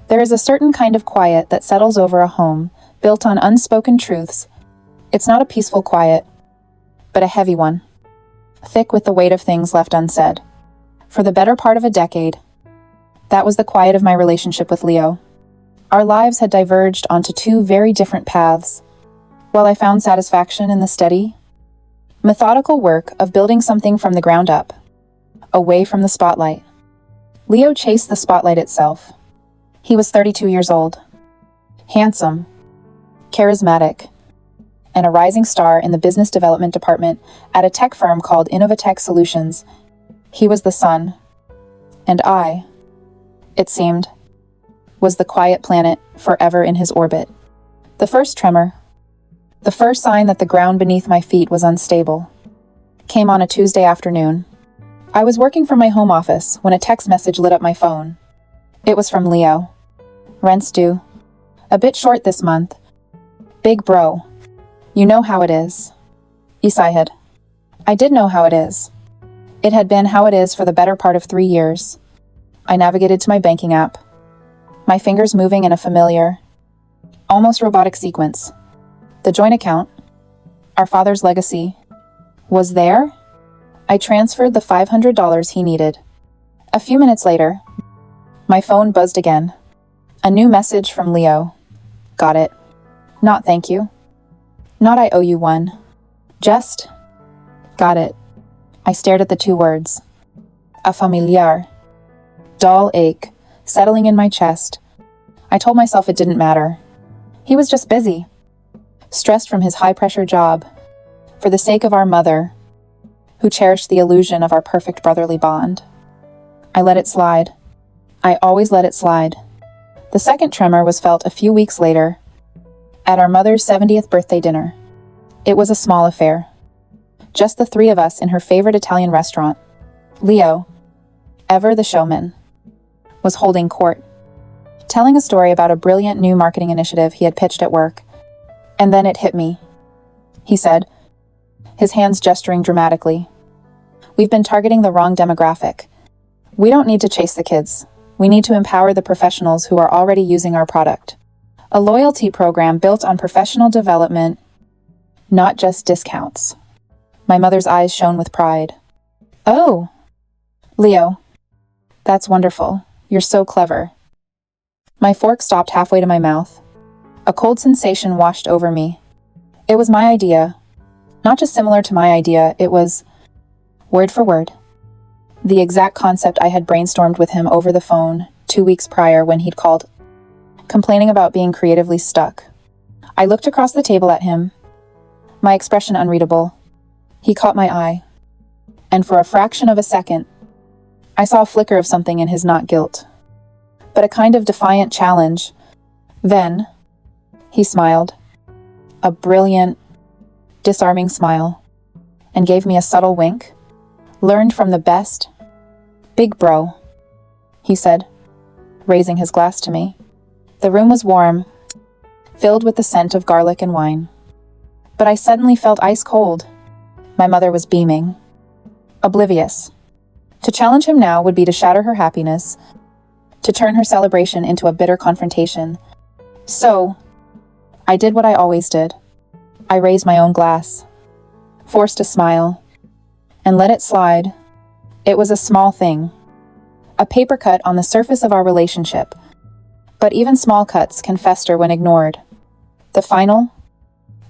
There is a certain kind of quiet that settles over a home, built on unspoken truths. It's not a peaceful quiet, but a heavy one, thick with the weight of things left unsaid. For the better part of a decade, that was the quiet of my relationship with Leo. Our lives had diverged onto two very different paths. While I found satisfaction in the steady, methodical work of building something from the ground up, away from the spotlight, Leo chased the spotlight itself. He was 32 years old, handsome, charismatic, and a rising star in the business development department at a tech firm called Innovatech Solutions. He was the sun, and I, it seemed, was the quiet planet forever in his orbit. The first tremor, the first sign that the ground beneath my feet was unstable, came on a Tuesday afternoon. I was working from my home office when a text message lit up my phone. It was from Leo. Rent's due. A bit short this month. Big bro. You know how it is. Isaiah. I did know how it is. It had been how it is for the better part of 3 years. I navigated to my banking app, my fingers moving in a familiar, almost robotic sequence. The joint account, our father's legacy, was there. I transferred the $500 he needed. A few minutes later, my phone buzzed again. A new message from Leo. Got it. Not thank you. Not I owe you one. Just, got it. I stared at the two words. A familiar. Dull ache, settling in my chest. I told myself it didn't matter. He was just busy. Stressed from his high-pressure job. For the sake of our mother, who cherished the illusion of our perfect brotherly bond. I let it slide. I always let it slide. The second tremor was felt a few weeks later, at our mother's 70th birthday dinner. It was a small affair. Just the three of us in her favorite Italian restaurant. Leo, ever the showman, was holding court, telling a story about a brilliant new marketing initiative he had pitched at work. And then it hit me, he said, his hands gesturing dramatically. We've been targeting the wrong demographic. We don't need to chase the kids. We need to empower the professionals who are already using our product. A loyalty program built on professional development, not just discounts. My mother's eyes shone with pride. Oh, Leo, that's wonderful. You're so clever. My fork stopped halfway to my mouth. A cold sensation washed over me. It was my idea. Not just similar to my idea, it was, word for word, the exact concept I had brainstormed with him over the phone 2 weeks prior when he'd called, complaining about being creatively stuck. I looked across the table at him, my expression unreadable. He caught my eye, and for a fraction of a second, I saw a flicker of something in his not guilt, but a kind of defiant challenge. Then, he smiled, a brilliant, disarming smile, and gave me a subtle wink. Learned from the best. Big bro, he said, raising his glass to me. The room was warm, filled with the scent of garlic and wine. But I suddenly felt ice cold. My mother was beaming, oblivious. To challenge him now would be to shatter her happiness, to turn her celebration into a bitter confrontation. So, I did what I always did. I raised my own glass, forced a smile, and let it slide. It was a small thing, a paper cut on the surface of our relationship. But even small cuts can fester when ignored. The final,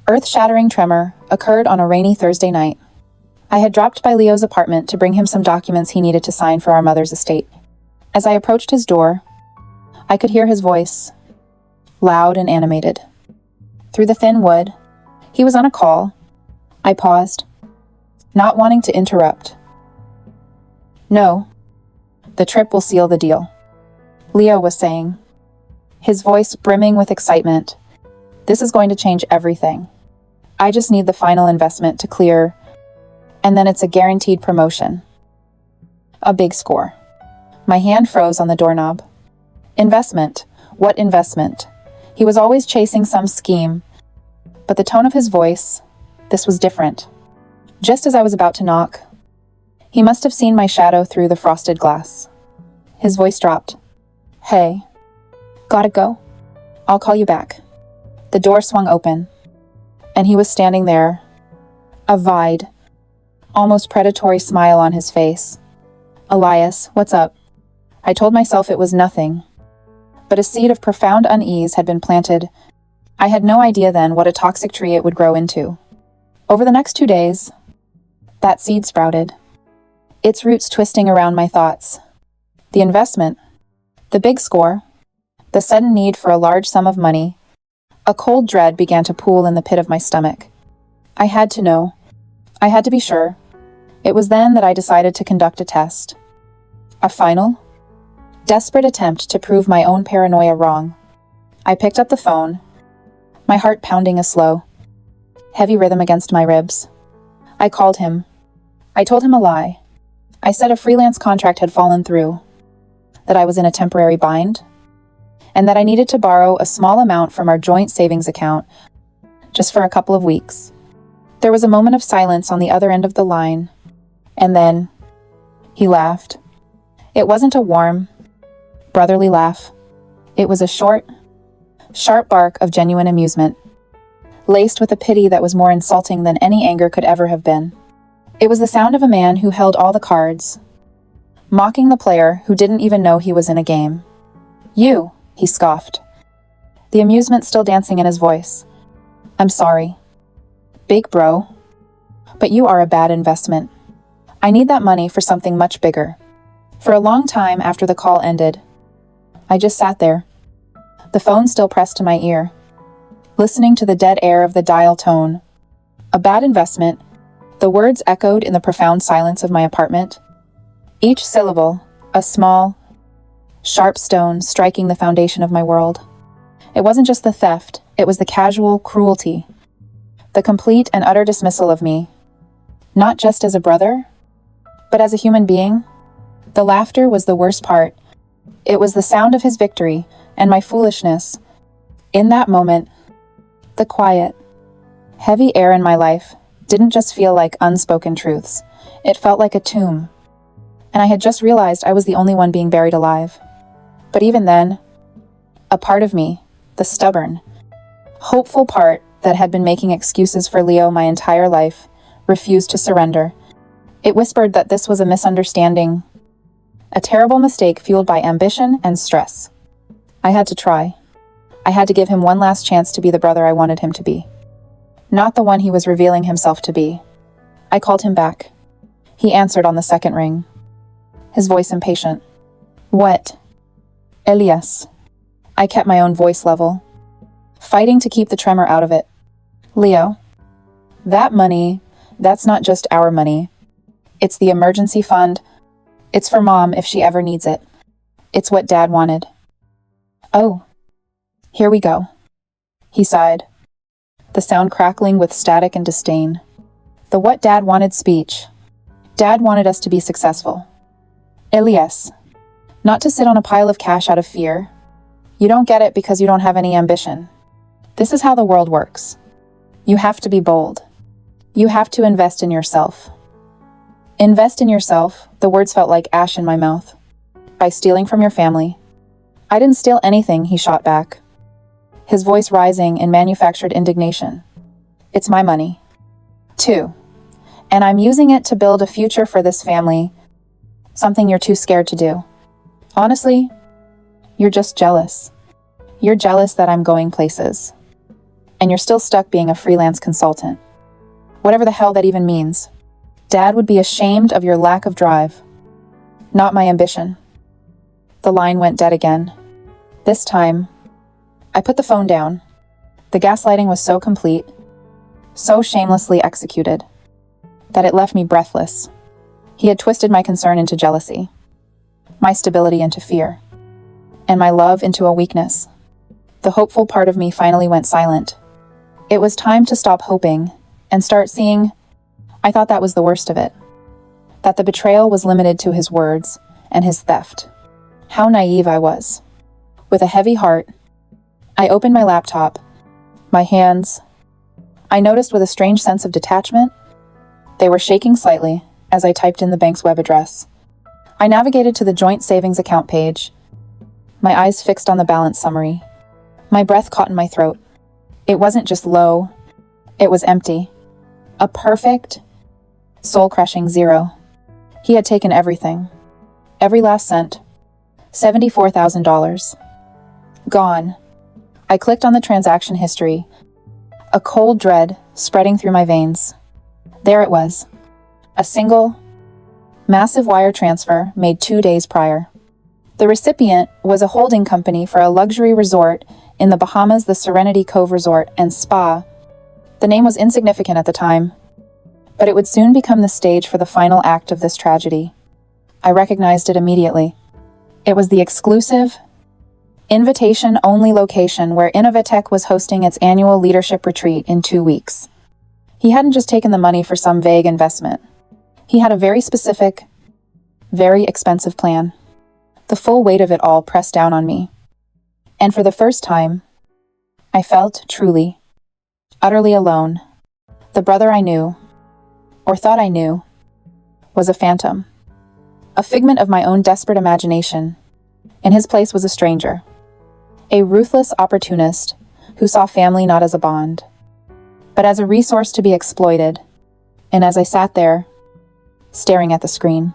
earth-shattering tremor occurred on a rainy Thursday night. I had dropped by Leo's apartment to bring him some documents he needed to sign for our mother's estate. As I approached his door, I could hear his voice, loud and animated. Through the thin wood, he was on a call. I paused, not wanting to interrupt. No, the trip will seal the deal, Leo was saying, his voice brimming with excitement. This is going to change everything. I just need the final investment to clear, and then it's a guaranteed promotion. A big score. My hand froze on the doorknob. Investment. What investment? He was always chasing some scheme, but the tone of his voice, this was different. Just as I was about to knock, he must have seen my shadow through the frosted glass. His voice dropped. Hey, Gotta go. I'll call you back. The door swung open, and he was standing there, a wide, almost predatory smile on his face. Elias, what's up? I told myself it was nothing, but a seed of profound unease had been planted. I had no idea then what a toxic tree it would grow into. Over the next 2 days, that seed sprouted, its roots twisting around my thoughts. The investment, the big score, the sudden need for a large sum of money. A cold dread began to pool in the pit of my stomach. I had to know. I had to be sure. It was then that I decided to conduct a test. A final, desperate attempt to prove my own paranoia wrong. I picked up the phone, my heart pounding a slow, heavy rhythm against my ribs. I called him. I told him a lie. I said a freelance contract had fallen through, that I was in a temporary bind, and that I needed to borrow a small amount from our joint savings account just for a couple of weeks. There was a moment of silence on the other end of the line, and then he laughed. It wasn't a warm, brotherly laugh. It was a short, sharp bark of genuine amusement, laced with a pity that was more insulting than any anger could ever have been. It was the sound of a man who held all the cards, mocking the player who didn't even know he was in a game. You, he scoffed, the amusement still dancing in his voice. I'm sorry, big bro, but you are a bad investment. I need that money for something much bigger. For a long time after the call ended, I just sat there, the phone still pressed to my ear, listening to the dead air of the dial tone. A bad investment, the words echoed in the profound silence of my apartment. Each syllable, a small, sharp stone striking the foundation of my world. It wasn't just the theft, it was the casual cruelty, the complete and utter dismissal of me, not just as a brother, but as a human being. The laughter was the worst part. It was the sound of his victory and my foolishness. In that moment, the quiet, heavy air in my life didn't just feel like unspoken truths. It felt like a tomb. And I had just realized I was the only one being buried alive. But even then, a part of me, the stubborn, hopeful part that had been making excuses for Leo my entire life, refused to surrender. It whispered that this was a misunderstanding, a terrible mistake fueled by ambition and stress. I had to try. I had to give him one last chance to be the brother I wanted him to be, not the one he was revealing himself to be. I called him back. He answered on the second ring, his voice impatient. What? Elias. I kept my own voice level, fighting to keep the tremor out of it. Leo, that money, that's not just our money. It's the emergency fund. It's for Mom if she ever needs it. It's what Dad wanted. Oh, here we go. He sighed, the sound crackling with static and disdain. The what Dad wanted speech. Dad wanted us to be successful. Elias, not to sit on a pile of cash out of fear. You don't get it because you don't have any ambition. This is how the world works. You have to be bold. You have to invest in yourself. Invest in yourself, the words felt like ash in my mouth. By stealing from your family. I didn't steal anything, he shot back, his voice rising in manufactured indignation. It's my money, too. And I'm using it to build a future for this family, something you're too scared to do. Honestly, you're just jealous. You're jealous that I'm going places. And you're still stuck being a freelance consultant. Whatever the hell that even means. Dad would be ashamed of your lack of drive. Not my ambition. The line went dead again. This time, I put the phone down. The gaslighting was so complete, so shamelessly executed, that it left me breathless. He had twisted my concern into jealousy, my stability into fear, and my love into a weakness. The hopeful part of me finally went silent. It was time to stop hoping and start seeing. I thought that was the worst of it. That the betrayal was limited to his words and his theft. How naive I was. With a heavy heart, I opened my laptop. My hands, I noticed with a strange sense of detachment, they were shaking slightly as I typed in the bank's web address. I navigated to the joint savings account page. my eyes fixed on the balance summary. My breath caught in my throat. It wasn't just low, it was empty. A perfect, soul-crushing zero. He had taken everything. Every last cent. $74,000. Gone. I clicked on the transaction history, a cold dread spreading through my veins. There it was. A single, massive wire transfer made 2 days prior. The recipient was a holding company for a luxury resort in the Bahamas, the Serenity Cove Resort and Spa. The name was insignificant at the time, but it would soon become the stage for the final act of this tragedy. I recognized it immediately. It was the exclusive, invitation-only location where Innovatech was hosting its annual leadership retreat in 2 weeks. He hadn't just taken the money for some vague investment. He had a very specific, very expensive plan. The full weight of it all pressed down on me. And for the first time, I felt truly, utterly alone. The brother I knew, or thought I knew, was a phantom. A figment of my own desperate imagination. In his place was a stranger. A ruthless opportunist who saw family not as a bond, but as a resource to be exploited. And as I sat there, staring at the screen,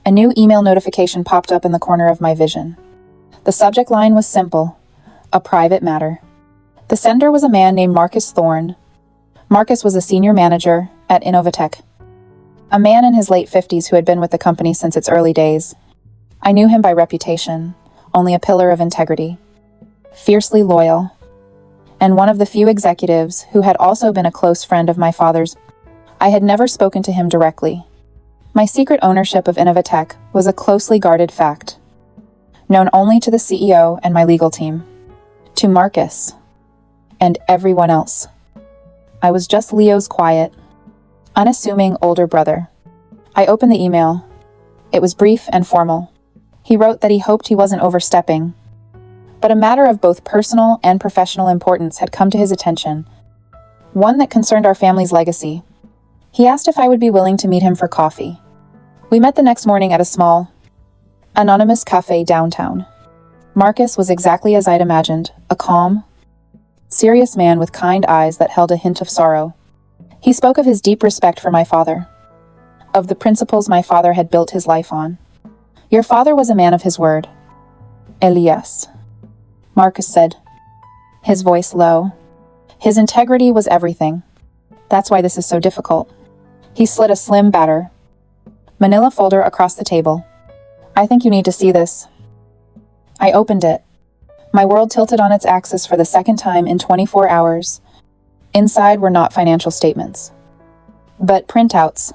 a new email notification popped up in the corner of my vision. The subject line was simple: a private matter. The sender was a man named Marcus Thorne. Marcus was a senior manager at Innovatech, a man in his late 50s who had been with the company since its early days. I knew him by reputation, only a pillar of integrity, fiercely loyal, and one of the few executives who had also been a close friend of my father's. I had never spoken to him directly. My secret ownership of Innovatech was a closely guarded fact, known only to the CEO and my legal team, to Marcus, and everyone else. I was just Leo's quiet, unassuming older brother. I opened the email. It was brief and formal. He wrote that he hoped he wasn't overstepping, but a matter of both personal and professional importance had come to his attention, one that concerned our family's legacy. He asked if I would be willing to meet him for coffee. We met the next morning at a small, anonymous cafe downtown. Marcus was exactly as I'd imagined, a calm, serious man with kind eyes that held a hint of sorrow. He spoke of his deep respect for my father, of the principles my father had built his life on. Your father was a man of his word, Elias, Marcus said, his voice low. His integrity was everything. That's why this is so difficult. He slid a slim, manila folder across the table. I think you need to see this. I opened it. My world tilted on its axis for the second time in 24 hours. Inside were not financial statements, but printouts.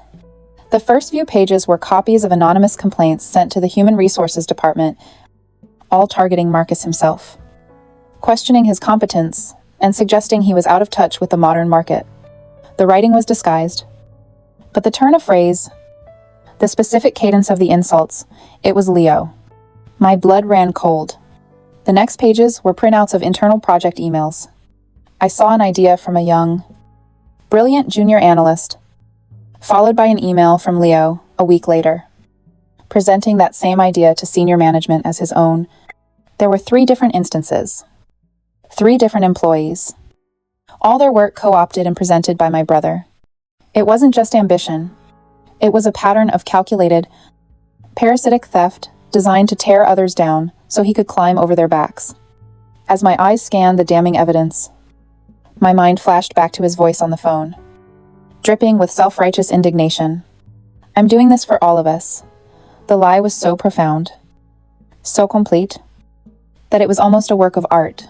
The first few pages were copies of anonymous complaints sent to the Human Resources Department, all targeting Marcus himself, questioning his competence and suggesting he was out of touch with the modern market. The writing was disguised, but the turn of phrase, the specific cadence of the insults, it was Leo. My blood ran cold. The next pages were printouts of internal project emails. I saw an idea from a young, brilliant junior analyst, followed by an email from Leo a week later, presenting that same idea to senior management as his own. There were 3 different instances, 3 different employees, all their work co-opted and presented by my brother. It wasn't just ambition. It was a pattern of calculated, parasitic theft designed to tear others down so he could climb over their backs. As my eyes scanned the damning evidence, my mind flashed back to his voice on the phone, dripping with self-righteous indignation. I'm doing this for all of us. The lie was so profound, so complete, that it was almost a work of art.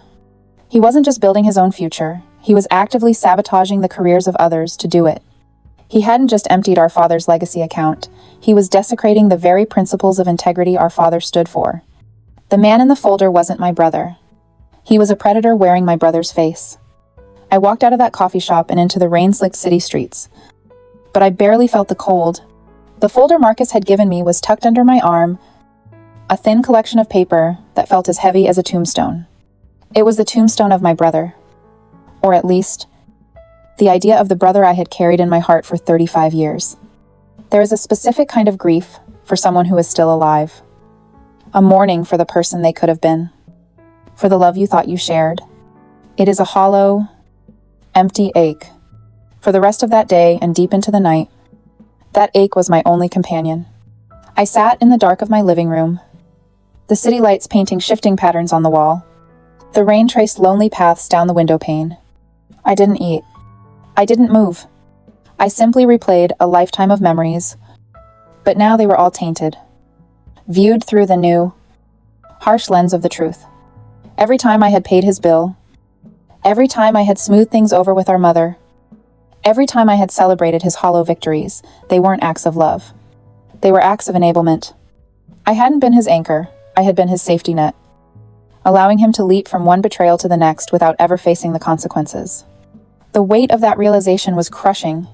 He wasn't just building his own future, he was actively sabotaging the careers of others to do it. He hadn't just emptied our father's legacy account, he was desecrating the very principles of integrity our father stood for. The man in the folder wasn't my brother. He was a predator wearing my brother's face. I walked out of that coffee shop and into the rain-slicked city streets, but I barely felt the cold. The folder Marcus had given me was tucked under my arm, a thin collection of paper that felt as heavy as a tombstone. It was the tombstone of my brother, or at least, the idea of the brother I had carried in my heart for 35 years. There is a specific kind of grief for someone who is still alive. a mourning for the person they could have been, for the love you thought you shared. It is a hollow, empty ache. For the rest of that day and deep into the night, that ache was my only companion. I sat in the dark of my living room, the city lights painting shifting patterns on the wall. The rain traced lonely paths down the window pane. I didn't eat. I didn't move. I simply replayed a lifetime of memories, but now they were all tainted, viewed through the new, harsh lens of the truth. Every time I had paid his bill, every time I had smoothed things over with our mother, every time I had celebrated his hollow victories, they weren't acts of love. They were acts of enablement. I hadn't been his anchor, I had been his safety net, allowing him to leap from one betrayal to the next without ever facing the consequences. The weight of that realization was crushing.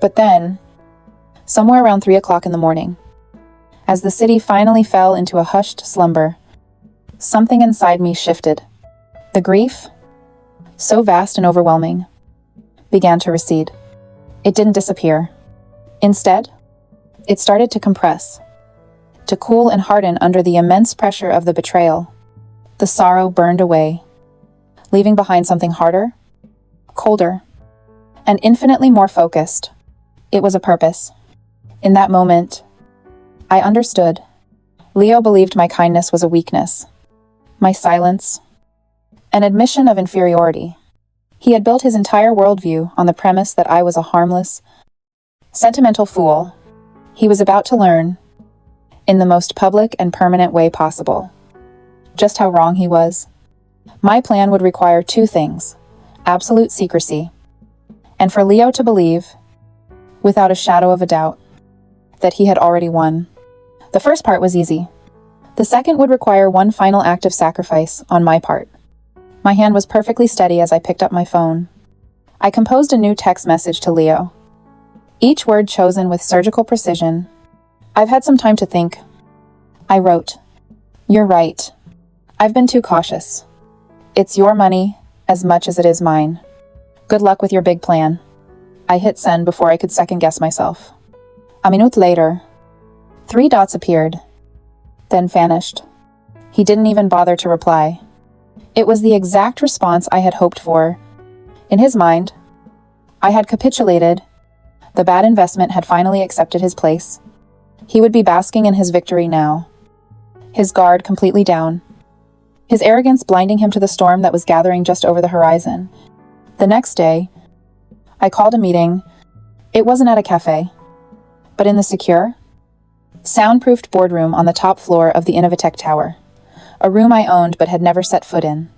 But then, somewhere around 3 o'clock in the morning, as the city finally fell into a hushed slumber, something inside me shifted. The grief, so vast and overwhelming, began to recede. It didn't disappear. Instead, it started to compress, to cool and harden under the immense pressure of the betrayal. The sorrow burned away, leaving behind something harder, colder, and infinitely more focused. It was a purpose. In that moment, I understood. Leo believed my kindness was a weakness, my silence, an admission of inferiority. He had built his entire worldview on the premise that I was a harmless, sentimental fool. He was about to learn, in the most public and permanent way possible, just how wrong he was. My plan would require two things: absolute secrecy, and for Leo to believe, without a shadow of a doubt, that he had already won. The first part was easy. The second would require one final act of sacrifice on my part. My hand was perfectly steady as I picked up my phone. I composed a new text message to Leo, each word chosen with surgical precision. "I've had some time to think." I wrote, "You're right. I've been too cautious. It's your money as much as it is mine. Good luck with your big plan." I hit send before I could second-guess myself. A minute later, 3 dots appeared, then vanished. He didn't even bother to reply. It was the exact response I had hoped for. In his mind, I had capitulated. The bad investment had finally accepted his place. He would be basking in his victory now, his guard completely down, his arrogance blinding him to the storm that was gathering just over the horizon. The next day, I called a meeting. It wasn't at a cafe, but in the secure, soundproofed boardroom on the top floor of the Innovatech Tower, a room I owned but had never set foot in.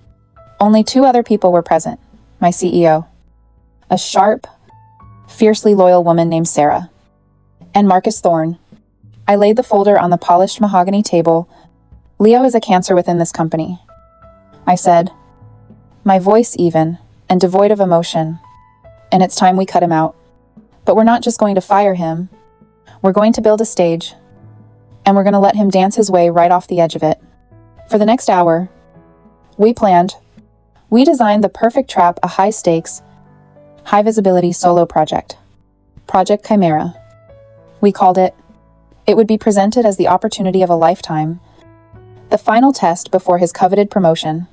Only 2 other people were present: my CEO, a sharp, fiercely loyal woman named Sarah, and Marcus Thorne. I laid the folder on the polished mahogany table. "Leo is a cancer within this company," I said, my voice even and devoid of emotion. "And it's time we cut him out. But we're not just going to fire him. We're going to build a stage, and we're going to let him dance his way right off the edge of it." For the next hour, we planned. We designed the perfect trap, a high-stakes, high-visibility solo project. Project Chimera. We called it. It would be presented as the opportunity of a lifetime, the final test before his coveted promotion.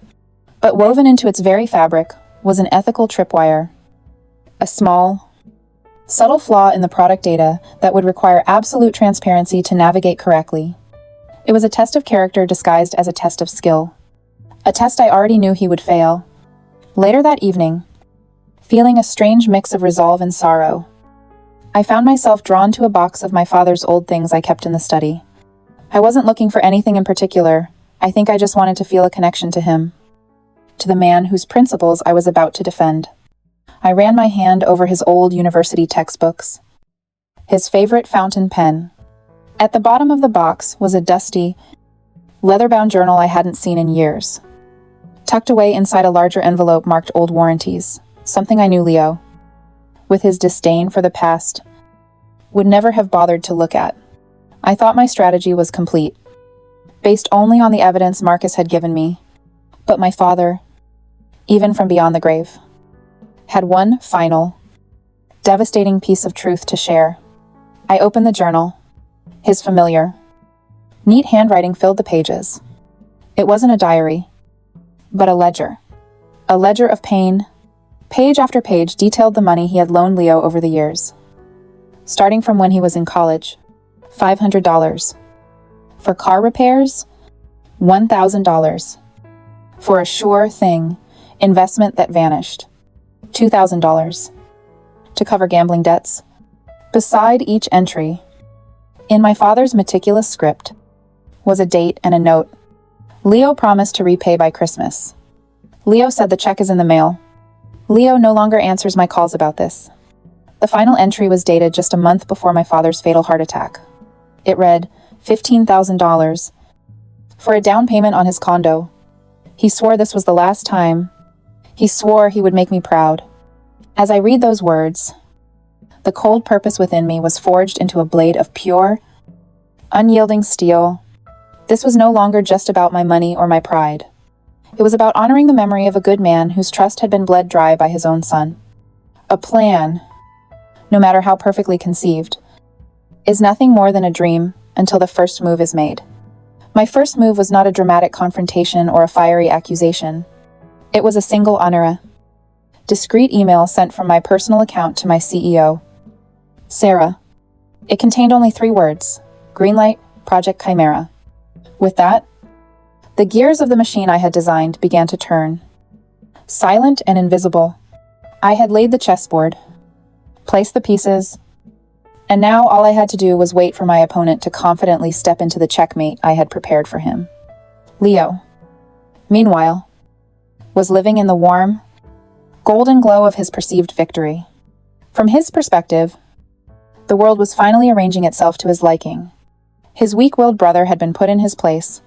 But woven into its very fabric was an ethical tripwire, a small, subtle flaw in the product data that would require absolute transparency to navigate correctly. It was a test of character disguised as a test of skill, a test I already knew he would fail. Later that evening, feeling a strange mix of resolve and sorrow, I found myself drawn to a box of my father's old things I kept in the study. I wasn't looking for anything in particular. I think I just wanted to feel a connection to him, to the man whose principles I was about to defend. I ran my hand over his old university textbooks, his favorite fountain pen. At the bottom of the box was a dusty, leather-bound journal I hadn't seen in years, tucked away inside a larger envelope marked Old Warranties, something I knew Leo, with his disdain for the past, would never have bothered to look at. I thought my strategy was complete, based only on the evidence Marcus had given me. But my father, even from beyond the grave, had one final, devastating piece of truth to share. I opened the journal, his familiar, Neat handwriting filled the pages. It wasn't a diary, but a ledger. A ledger of pain. Page after page detailed the money he had loaned Leo over the years. Starting from when he was in college, $500. For car repairs, $1,000. For a sure thing, investment that vanished, $2,000. To cover gambling debts. Beside each entry, in my father's meticulous script, was a date and a note. Leo promised to repay by Christmas. Leo said the check is in the mail. Leo no longer answers my calls about this. The final entry was dated just a month before my father's fatal heart attack. It read, $15,000 for a down payment on his condo. He swore this was the last time. He swore he would make me proud. As I read those words, the cold purpose within me was forged into a blade of pure, unyielding steel. This was no longer just about my money or my pride. It was about honoring the memory of a good man whose trust had been bled dry by his own son. A plan, no matter how perfectly conceived, is nothing more than a dream until the first move is made. My first move was not a dramatic confrontation or a fiery accusation. It was a single discreet email sent from my personal account to my CEO, Sarah. It contained only 3 words: Greenlight, Project Chimera. With that, the gears of the machine I had designed began to turn. Silent and invisible, I had laid the chessboard, placed the pieces, and now all I had to do was wait for my opponent to confidently step into the checkmate I had prepared for him. Leo, meanwhile, was living in the warm, golden glow of his perceived victory. From his perspective, the world was finally arranging itself to his liking. His weak-willed brother had been put in his place,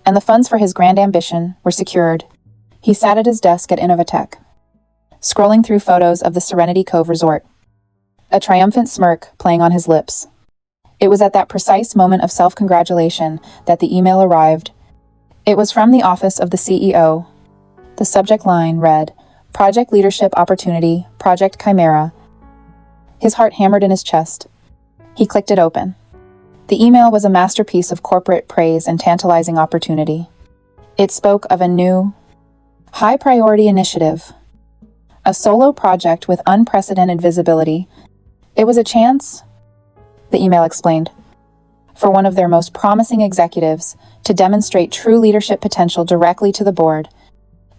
and the funds for his grand ambition were secured. He sat at his desk at Innovatech, scrolling through photos of the Serenity Cove Resort, a triumphant smirk playing on his lips. It was at that precise moment of self-congratulation that the email arrived. It was from the office of the CEO. The subject line read, Project Leadership Opportunity, Project Chimera. His heart hammered in his chest. He clicked it open. The email was a masterpiece of corporate praise and tantalizing opportunity. It spoke of a new, high-priority initiative, a solo project with unprecedented visibility. It was a chance, the email explained, for one of their most promising executives to demonstrate true leadership potential directly to the board.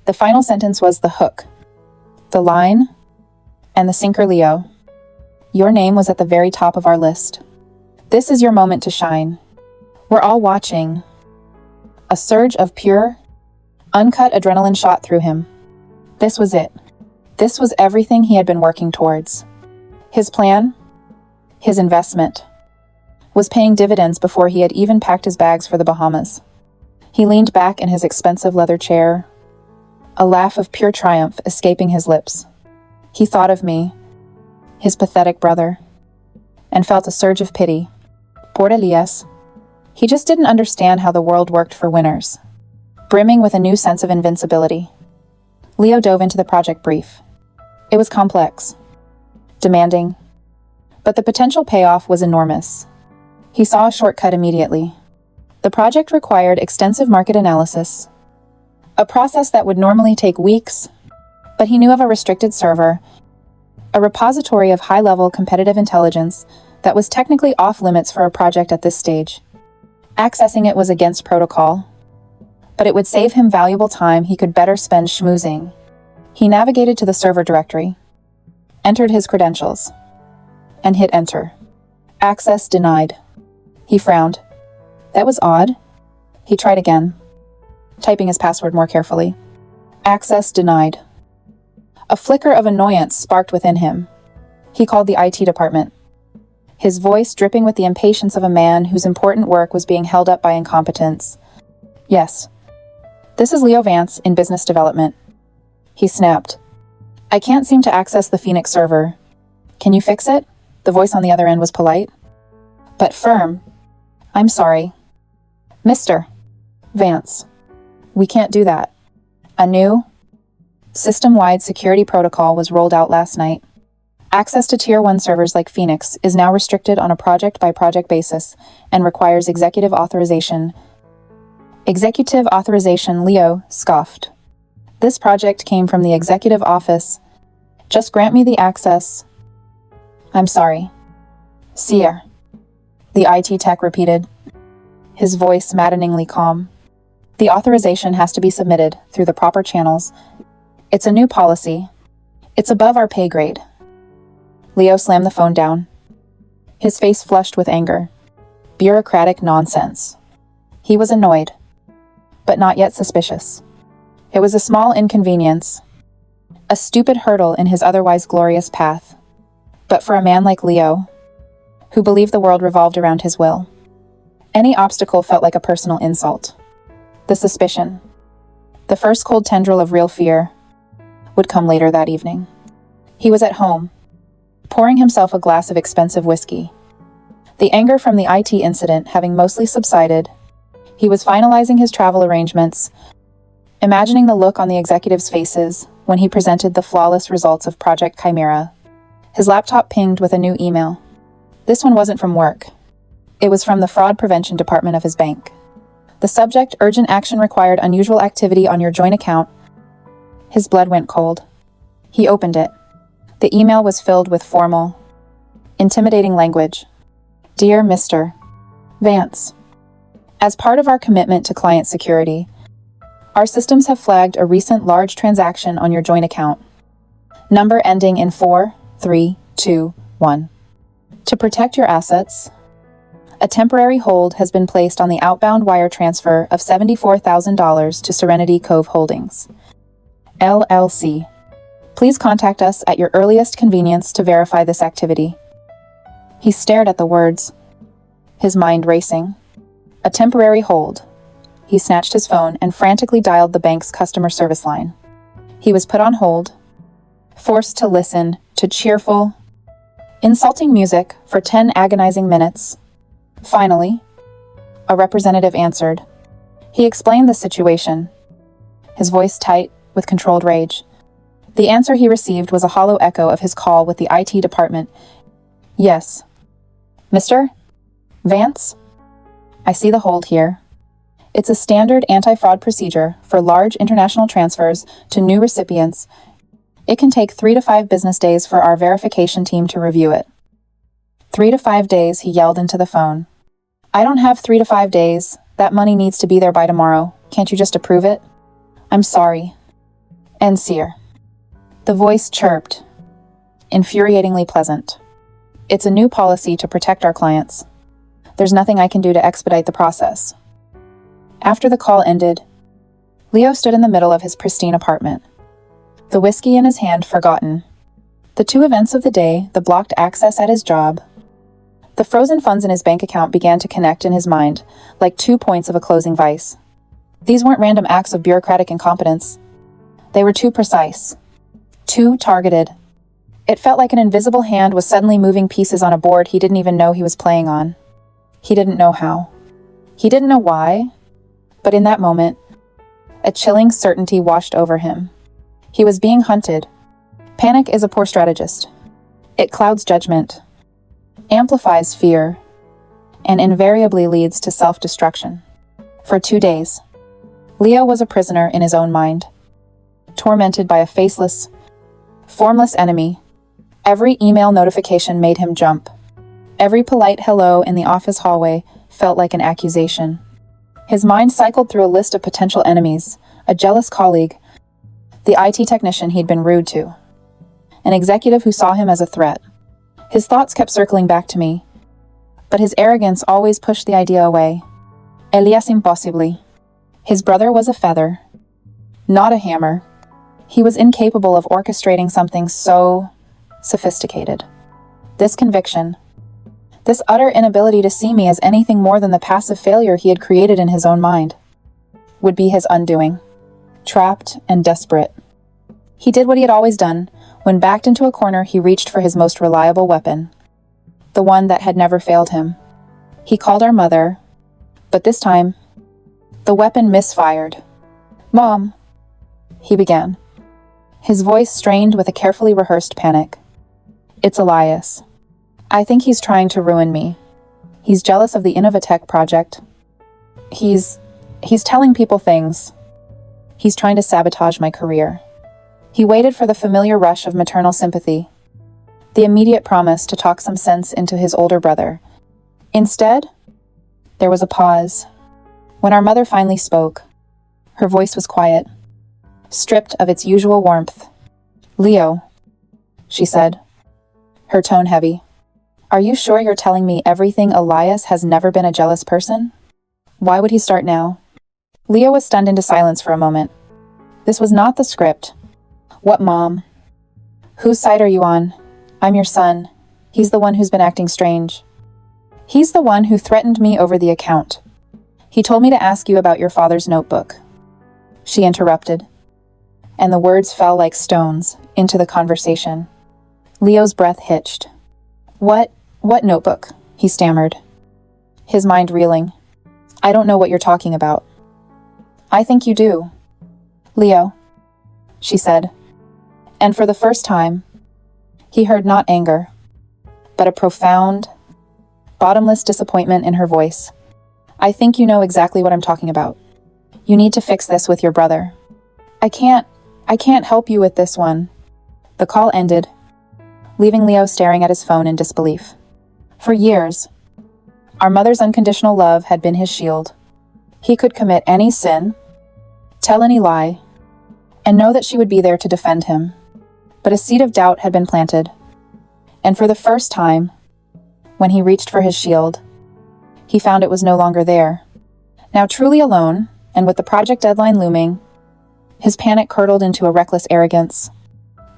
The final sentence was the hook, the line, and the sinker. Leo, your name was at the very top of our list. This is your moment to shine. We're all watching. A surge of pure, uncut adrenaline shot through him. This was it. This was everything he had been working towards. His plan, his investment, was paying dividends before he had even packed his bags for the Bahamas. He leaned back in his expensive leather chair, a laugh of pure triumph escaping his lips. He thought of me, his pathetic brother, and felt a surge of pity. Poor Elias. He just didn't understand how the world worked for winners, brimming with a new sense of invincibility. Leo dove into the project brief. It was complex, demanding, but the potential payoff was enormous. He saw a shortcut immediately. The project required extensive market analysis, a process that would normally take weeks, but he knew of a restricted server, a repository of high-level competitive intelligence that was technically off-limits for a project at this stage. Accessing it was against protocol, but it would save him valuable time he could better spend schmoozing. He navigated to the server directory, entered his credentials, and hit enter. Access denied. He frowned. That was odd. He tried again, typing his password more carefully. Access denied. A flicker of annoyance sparked within him. He called the IT department, his voice dripping with the impatience of a man whose important work was being held up by incompetence. Yes. This is Leo Vance in business development. He snapped. I can't seem to access the Phoenix server. Can you fix it? The voice on the other end was polite, but firm. I'm sorry. Mr. Vance, we can't do that. A new, system-wide security protocol was rolled out last night. Access to Tier 1 servers like Phoenix is now restricted on a project-by-project basis and requires executive authorization. Executive authorization, Leo scoffed. This project came from the executive office. Just grant me the access. I'm sorry. Seer. The IT tech repeated, his voice maddeningly calm. The authorization has to be submitted through the proper channels. It's a new policy. It's above our pay grade. Leo slammed the phone down. His face flushed with anger. Bureaucratic nonsense. He was annoyed, but not yet suspicious. It was a small inconvenience, a stupid hurdle in his otherwise glorious path. But for a man like Leo, who believed the world revolved around his will, any obstacle felt like a personal insult. The suspicion, the first cold tendril of real fear, would come later that evening. He was at home, pouring himself a glass of expensive whiskey. The anger from the IT incident having mostly subsided, he was finalizing his travel arrangements, imagining the look on the executives' faces when he presented the flawless results of Project Chimera. His laptop pinged with a new email. This one wasn't from work. It was from the fraud prevention department of his bank. The subject, urgent action required unusual activity on your joint account. His blood went cold. He opened it. The email was filled with formal, intimidating language. Dear Mr. Vance, as part of our commitment to client security, our systems have flagged a recent large transaction on your joint account. Number ending in 4321. To protect your assets, a temporary hold has been placed on the outbound wire transfer of $74,000 to Serenity Cove Holdings, LLC. Please contact us at your earliest convenience to verify this activity. He stared at the words, his mind racing. A temporary hold. He snatched his phone and frantically dialed the bank's customer service line. He was put on hold, forced to listen to cheerful, insulting music for 10 agonizing minutes. Finally, a representative answered. He explained the situation, his voice tight with controlled rage. The answer he received was a hollow echo of his call with the IT department. Yes. Mr. Vance? I see the hold here. It's a standard anti-fraud procedure for large international transfers to new recipients. It can take 3 to 5 business days for our verification team to review it. 3 to 5 days, he yelled into the phone. I don't have 3 to 5 days. That money needs to be there by tomorrow. Can't you just approve it? I'm sorry. Seer. The voice chirped, infuriatingly pleasant. It's a new policy to protect our clients. There's nothing I can do to expedite the process. After the call ended, Leo stood in the middle of his pristine apartment, the whiskey in his hand forgotten. The 2 events of the day, the blocked access at his job, the frozen funds in his bank account began to connect in his mind like 2 points of a closing vice. These weren't random acts of bureaucratic incompetence. They were too precise, too targeted. It felt like an invisible hand was suddenly moving pieces on a board he didn't even know he was playing on. He didn't know how. He didn't know why. But in that moment, a chilling certainty washed over him. He was being hunted. Panic is a poor strategist. It clouds judgment, amplifies fear, and invariably leads to self-destruction. For 2 days, Leo was a prisoner in his own mind, tormented by a faceless, formless enemy. Every email notification made him jump. Every polite hello in the office hallway felt like an accusation. His mind cycled through a list of potential enemies, a jealous colleague, the IT technician he'd been rude to, an executive who saw him as a threat. His thoughts kept circling back to me, but his arrogance always pushed the idea away. Elias impossibly. His brother was a feather, not a hammer. He was incapable of orchestrating something so sophisticated. This conviction, this utter inability to see me as anything more than the passive failure he had created in his own mind, would be his undoing. Trapped and desperate, he did what he had always done. When backed into a corner, he reached for his most reliable weapon, the one that had never failed him. He called our mother, but this time, the weapon misfired. "Mom," he began, his voice strained with a carefully rehearsed panic. It's Elias. I think he's trying to ruin me. He's jealous of the Innovatech project. He's telling people things. He's trying to sabotage my career. He waited for the familiar rush of maternal sympathy, the immediate promise to talk some sense into his older brother. Instead, there was a pause. When our mother finally spoke, her voice was quiet, stripped of its usual warmth. "Leo," she said, her tone heavy. "Are you sure you're telling me everything? Elias has never been a jealous person? Why would he start now?" Leo was stunned into silence for a moment. This was not the script. "What, Mom? Whose side are you on? I'm your son. He's the one who's been acting strange. He's the one who threatened me over the account. He told me to ask you about your father's notebook." She interrupted, and the words fell like stones into the conversation. Leo's breath hitched. What notebook?" he stammered, his mind reeling. "I don't know what you're talking about." "I think you do, Leo," she said, and for the first time, he heard not anger, but a profound, bottomless disappointment in her voice. "I think you know exactly what I'm talking about. You need to fix this with your brother." I can't help you with this one." The call ended, leaving Leo staring at his phone in disbelief. For years, our mother's unconditional love had been his shield. He could commit any sin, tell any lie, and know that she would be there to defend him. But a seed of doubt had been planted, and for the first time, when he reached for his shield, he found it was no longer there. Now truly alone, and with the project deadline looming, his panic curdled into a reckless arrogance,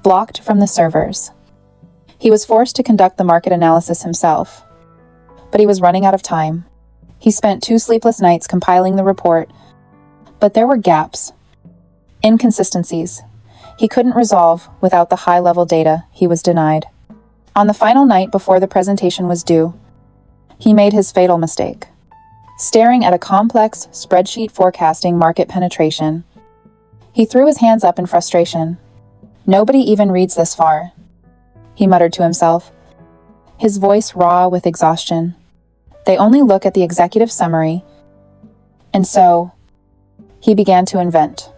blocked from the servers. He was forced to conduct the market analysis himself, but he was running out of time. He spent 2 sleepless nights compiling the report, but there were gaps, inconsistencies he couldn't resolve without the high-level data he was denied. On the final night before the presentation was due, he made his fatal mistake. Staring at a complex spreadsheet forecasting market penetration, he threw his hands up in frustration. "Nobody even reads this far," he muttered to himself, his voice raw with exhaustion. "They only look at the executive summary." And so, he began to invent.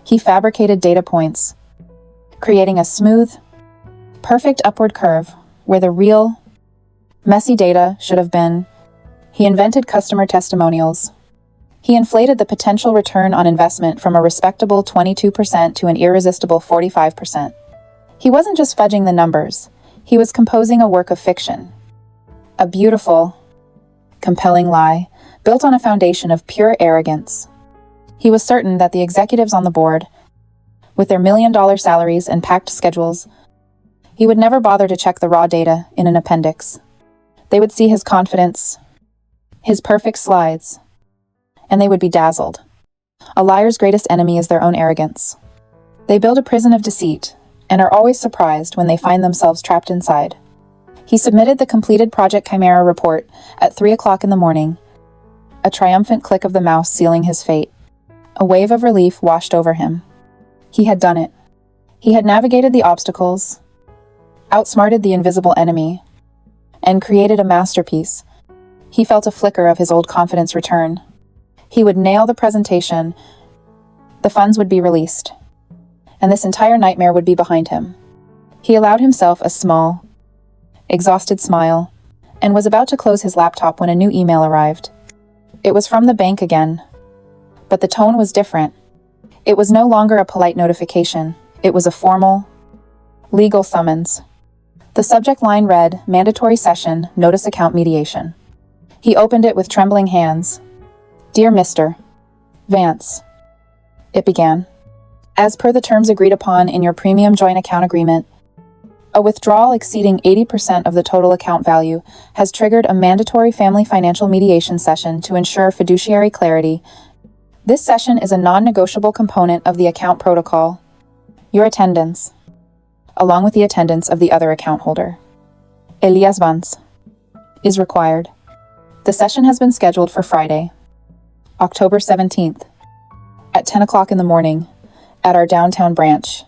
He fabricated data points, creating a smooth, perfect upward curve where the real, messy data should have been. He invented customer testimonials. He inflated the potential return on investment from a respectable 22% to an irresistible 45%. He wasn't just fudging the numbers, he was composing a work of fiction. A beautiful, compelling lie, built on a foundation of pure arrogance. He was certain that the executives on the board, with their million-dollar salaries and packed schedules, he would never bother to check the raw data in an appendix. They would see his confidence, his perfect slides, and they would be dazzled. A liar's greatest enemy is their own arrogance. They build a prison of deceit and are always surprised when they find themselves trapped inside. He submitted the completed Project Chimera report at 3 o'clock in the morning, a triumphant click of the mouse sealing his fate. A wave of relief washed over him. He had done it. He had navigated the obstacles, outsmarted the invisible enemy, and created a masterpiece. He felt a flicker of his old confidence return. He would nail the presentation, the funds would be released, and this entire nightmare would be behind him. He allowed himself a small, exhausted smile, and was about to close his laptop when a new email arrived. It was from the bank again, but the tone was different. It was no longer a polite notification. It was a formal, legal summons. The subject line read, "Mandatory Session, Notice Account Mediation." He opened it with trembling hands. "Dear Mr. Vance," it began. "As per the terms agreed upon in your premium joint account agreement, a withdrawal exceeding 80% of the total account value has triggered a mandatory family financial mediation session to ensure fiduciary clarity. This session is a non-negotiable component of the account protocol. Your attendance, along with the attendance of the other account holder, Elias Vance, is required. The session has been scheduled for Friday, October 17th, at 10 o'clock in the morning, at our downtown branch,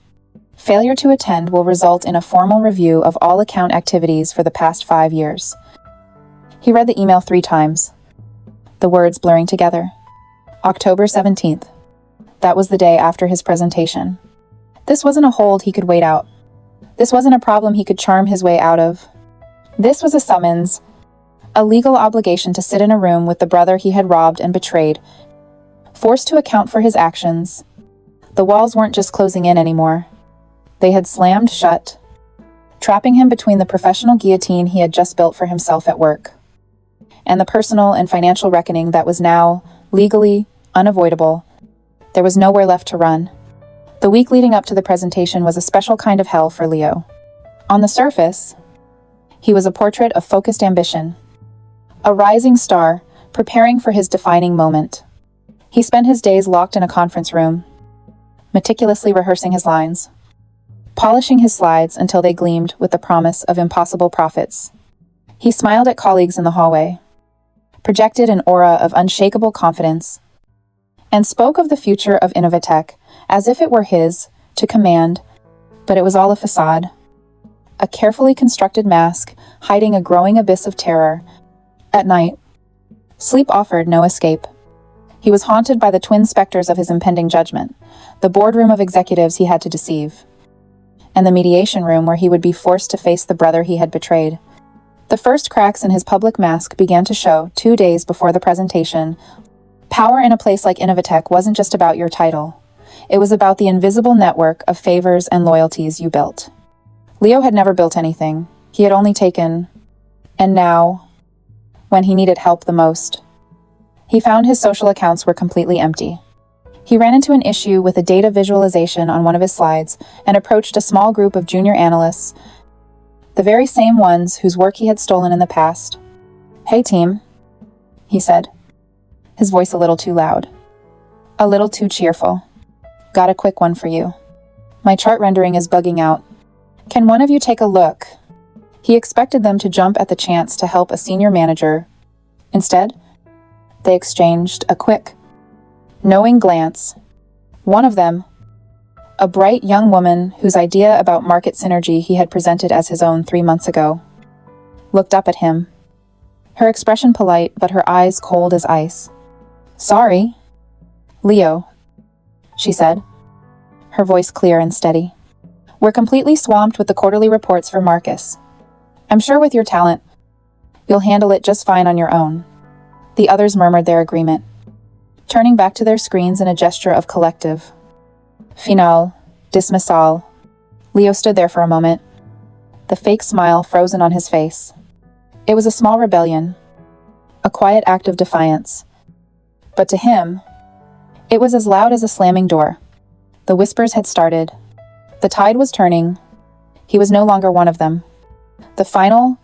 Failure to attend will result in a formal review of all account activities for the past 5 years. He read the email 3 times, the words blurring together. October 17th. That was the day after his presentation. This wasn't a hold he could wait out. This wasn't a problem he could charm his way out of. This was a summons, a legal obligation to sit in a room with the brother he had robbed and betrayed, forced to account for his actions. The walls weren't just closing in anymore. They had slammed shut, trapping him between the professional guillotine he had just built for himself at work, and the personal and financial reckoning that was now, legally, unavoidable. There was nowhere left to run. The week leading up to the presentation was a special kind of hell for Leo. On the surface, he was a portrait of focused ambition, a rising star, preparing for his defining moment. He spent his days locked in a conference room, meticulously rehearsing his lines, polishing his slides until they gleamed with the promise of impossible profits. He smiled at colleagues in the hallway, projected an aura of unshakable confidence, and spoke of the future of Innovatech as if it were his to command, but it was all a facade, a carefully constructed mask hiding a growing abyss of terror. At night, sleep offered no escape. He was haunted by the twin specters of his impending judgment, the boardroom of executives he had to deceive, and the mediation room where he would be forced to face the brother he had betrayed. The first cracks in his public mask began to show 2 days before the presentation. Power in a place like Innovatech wasn't just about your title. It was about the invisible network of favors and loyalties you built. Leo had never built anything. He had only taken. And now, when he needed help the most, he found his social accounts were completely empty. He ran into an issue with a data visualization on one of his slides and approached a small group of junior analysts, the very same ones whose work he had stolen in the past. "Hey team," he said, his voice a little too loud, a little too cheerful. "Got a quick one for you. My chart rendering is bugging out. Can one of you take a look?" He expected them to jump at the chance to help a senior manager. Instead, they exchanged a quick, knowing glance. One of them, a bright young woman whose idea about market synergy he had presented as his own 3 months ago, looked up at him, her expression polite but her eyes cold as ice. "Sorry, Leo," she said, her voice clear and steady. "We're completely swamped with the quarterly reports for Marcus. I'm sure with your talent, you'll handle it just fine on your own." The others murmured their agreement, turning back to their screens in a gesture of collective final dismissal. Leo stood there for a moment, the fake smile frozen on his face. It was a small rebellion, a quiet act of defiance. But to him, it was as loud as a slamming door. The whispers had started. The tide was turning. He was no longer one of them. The final,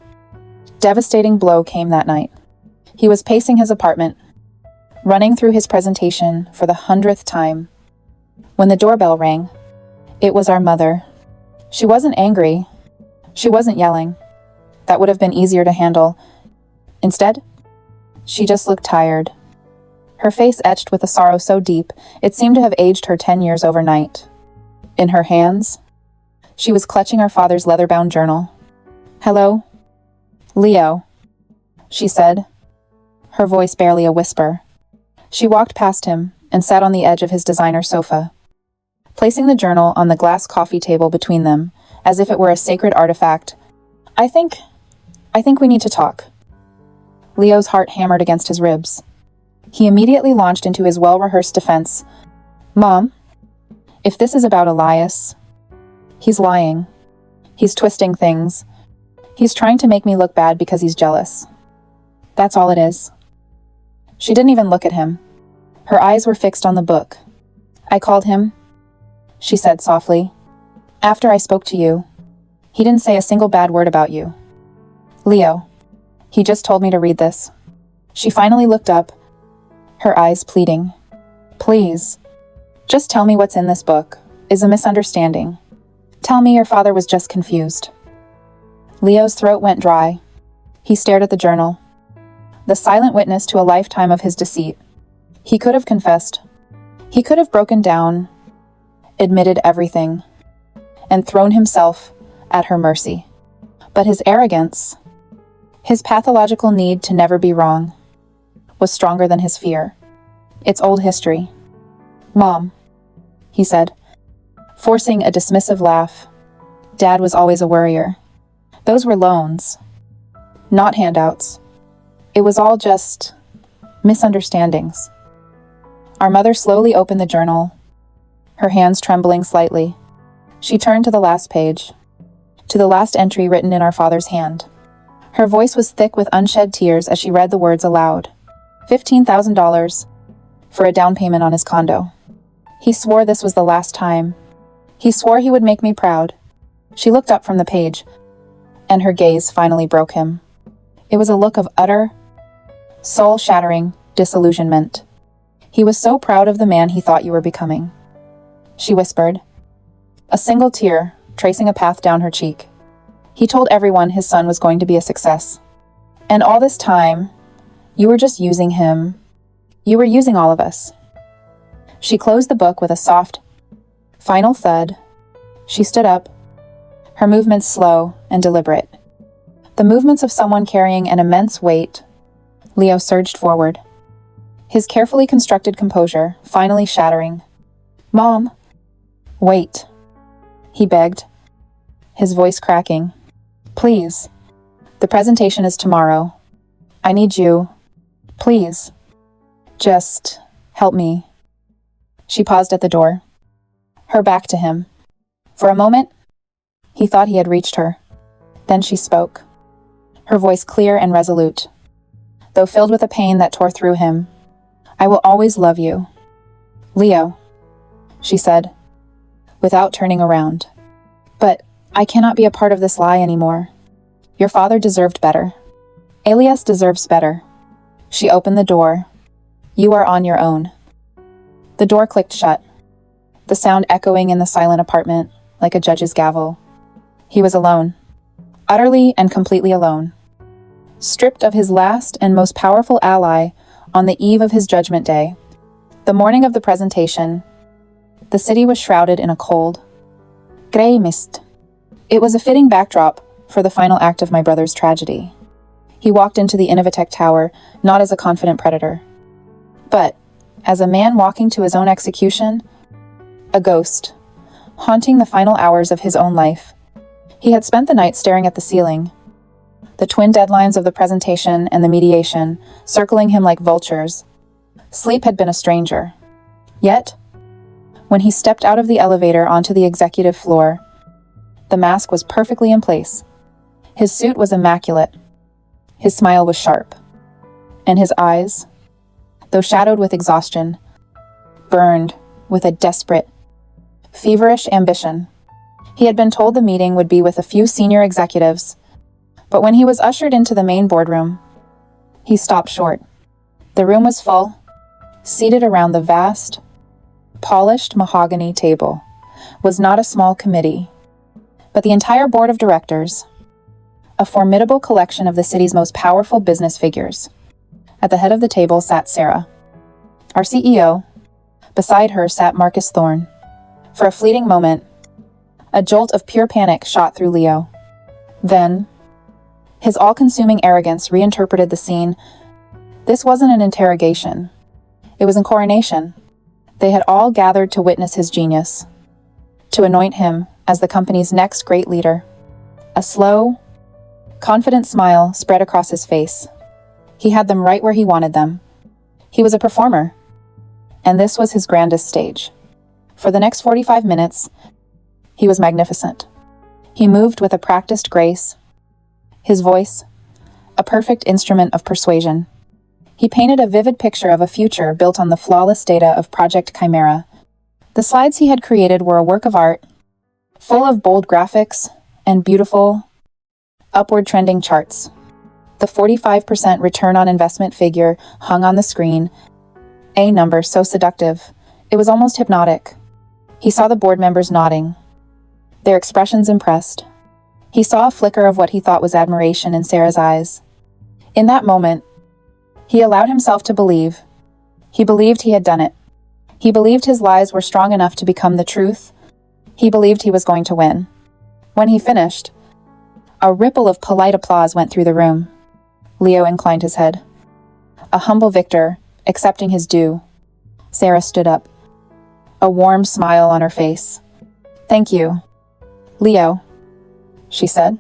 devastating blow came that night. He was pacing his apartment, running through his presentation for the 100th time, when the doorbell rang. It was our mother. She wasn't angry. She wasn't yelling. That would have been easier to handle. Instead, she just looked tired. Her face etched with a sorrow so deep, it seemed to have aged her 10 years overnight. In her hands, she was clutching our father's leather-bound journal. "Hello, Leo," she said, her voice barely a whisper. She walked past him and sat on the edge of his designer sofa, placing the journal on the glass coffee table between them, as if it were a sacred artifact. I think we need to talk." Leo's heart hammered against his ribs. He immediately launched into his well-rehearsed defense. "Mom, if this is about Elias, he's lying. He's twisting things. He's trying to make me look bad because he's jealous. That's all it is." She didn't even look at him. Her eyes were fixed on the book. "I called him," she said softly, "after I spoke to you. He didn't say a single bad word about you. Leo, he just told me to read this." She finally looked up, her eyes pleading. "Please, just tell me what's in this book is a misunderstanding. Tell me your father was just confused." Leo's throat went dry. He stared at the journal, the silent witness to a lifetime of his deceit. He could have confessed. He could have broken down, admitted everything. and thrown himself at her mercy. But his arrogance, his pathological need to never be wrong, was stronger than his fear. It's old history. "Mom," he said, forcing a dismissive laugh. "Dad was always a worrier. Those were loans, not handouts. It was all just misunderstandings." Our mother slowly opened the journal, her hands trembling slightly. She turned to the last page, to the last entry written in our father's hand. Her voice was thick with unshed tears as she read the words aloud. $15,000 for a down payment on his condo. He swore this was the last time. He swore he would make me proud. She looked up from the page, and her gaze finally broke him. It was a look of utter, soul-shattering disillusionment. He was so proud of the man he thought you were becoming. She whispered, a single tear tracing a path down her cheek. He told everyone his son was going to be a success. And all this time, you were just using him. You were using all of us. She closed the book with a soft, final thud. She stood up, her movements slow and deliberate. The movements of someone carrying an immense weight. Leo surged forward, his carefully constructed composure finally shattering. "Mom, wait," he begged, his voice cracking. "Please, the presentation is tomorrow. I need you. Please, just help me." She paused at the door, her back to him. For a moment, he thought he had reached her. Then she spoke, her voice clear and resolute, though filled with a pain that tore through him. "I will always love you. Leo," she said, without turning around. "But I cannot be a part of this lie anymore. Your father deserved better. Elias deserves better." She opened the door. "You are on your own." The door clicked shut, the sound echoing in the silent apartment like a judge's gavel. He was alone, utterly and completely alone, stripped of his last and most powerful ally on the eve of his judgment day. The morning of the presentation, the city was shrouded in a cold, gray mist. It was a fitting backdrop for the final act of my brother's tragedy. He walked into the Innovatech Tower not as a confident predator, but as a man walking to his own execution, a ghost, haunting the final hours of his own life. He had spent the night staring at the ceiling, the twin deadlines of the presentation and the mediation circling him like vultures. Sleep had been a stranger. Yet, when he stepped out of the elevator onto the executive floor, the mask was perfectly in place. His suit was immaculate. His smile was sharp. And his eyes, though shadowed with exhaustion, burned with a desperate, feverish ambition. He had been told the meeting would be with a few senior executives, but when he was ushered into the main boardroom, he stopped short. The room was full, seated around the vast, polished mahogany table was not a small committee, but the entire board of directors, a formidable collection of the city's most powerful business figures. At the head of the table sat Sarah, our CEO. Beside her sat Marcus Thorne. For a fleeting moment, a jolt of pure panic shot through Leo. Then, his all-consuming arrogance reinterpreted the scene. This wasn't an interrogation. It was a coronation. They had all gathered to witness his genius, to anoint him as the company's next great leader. A slow, confident smile spread across his face. He had them right where he wanted them. He was a performer, and this was his grandest stage. For the next 45 minutes, he was magnificent. He moved with a practiced grace, his voice a perfect instrument of persuasion. He painted a vivid picture of a future built on the flawless data of Project Chimera. The slides he had created were a work of art, full of bold graphics and beautiful, upward trending charts. The 45% return on investment figure hung on the screen, a number so seductive, it was almost hypnotic. He saw the board members nodding, their expressions impressed. He saw a flicker of what he thought was admiration in Sarah's eyes. In that moment, he allowed himself to believe. He believed he had done it. He believed his lies were strong enough to become the truth. He believed he was going to win. When he finished, a ripple of polite applause went through the room. Leo inclined his head. A humble victor, accepting his due. Sarah stood up, a warm smile on her face. "Thank you, Leo," she said,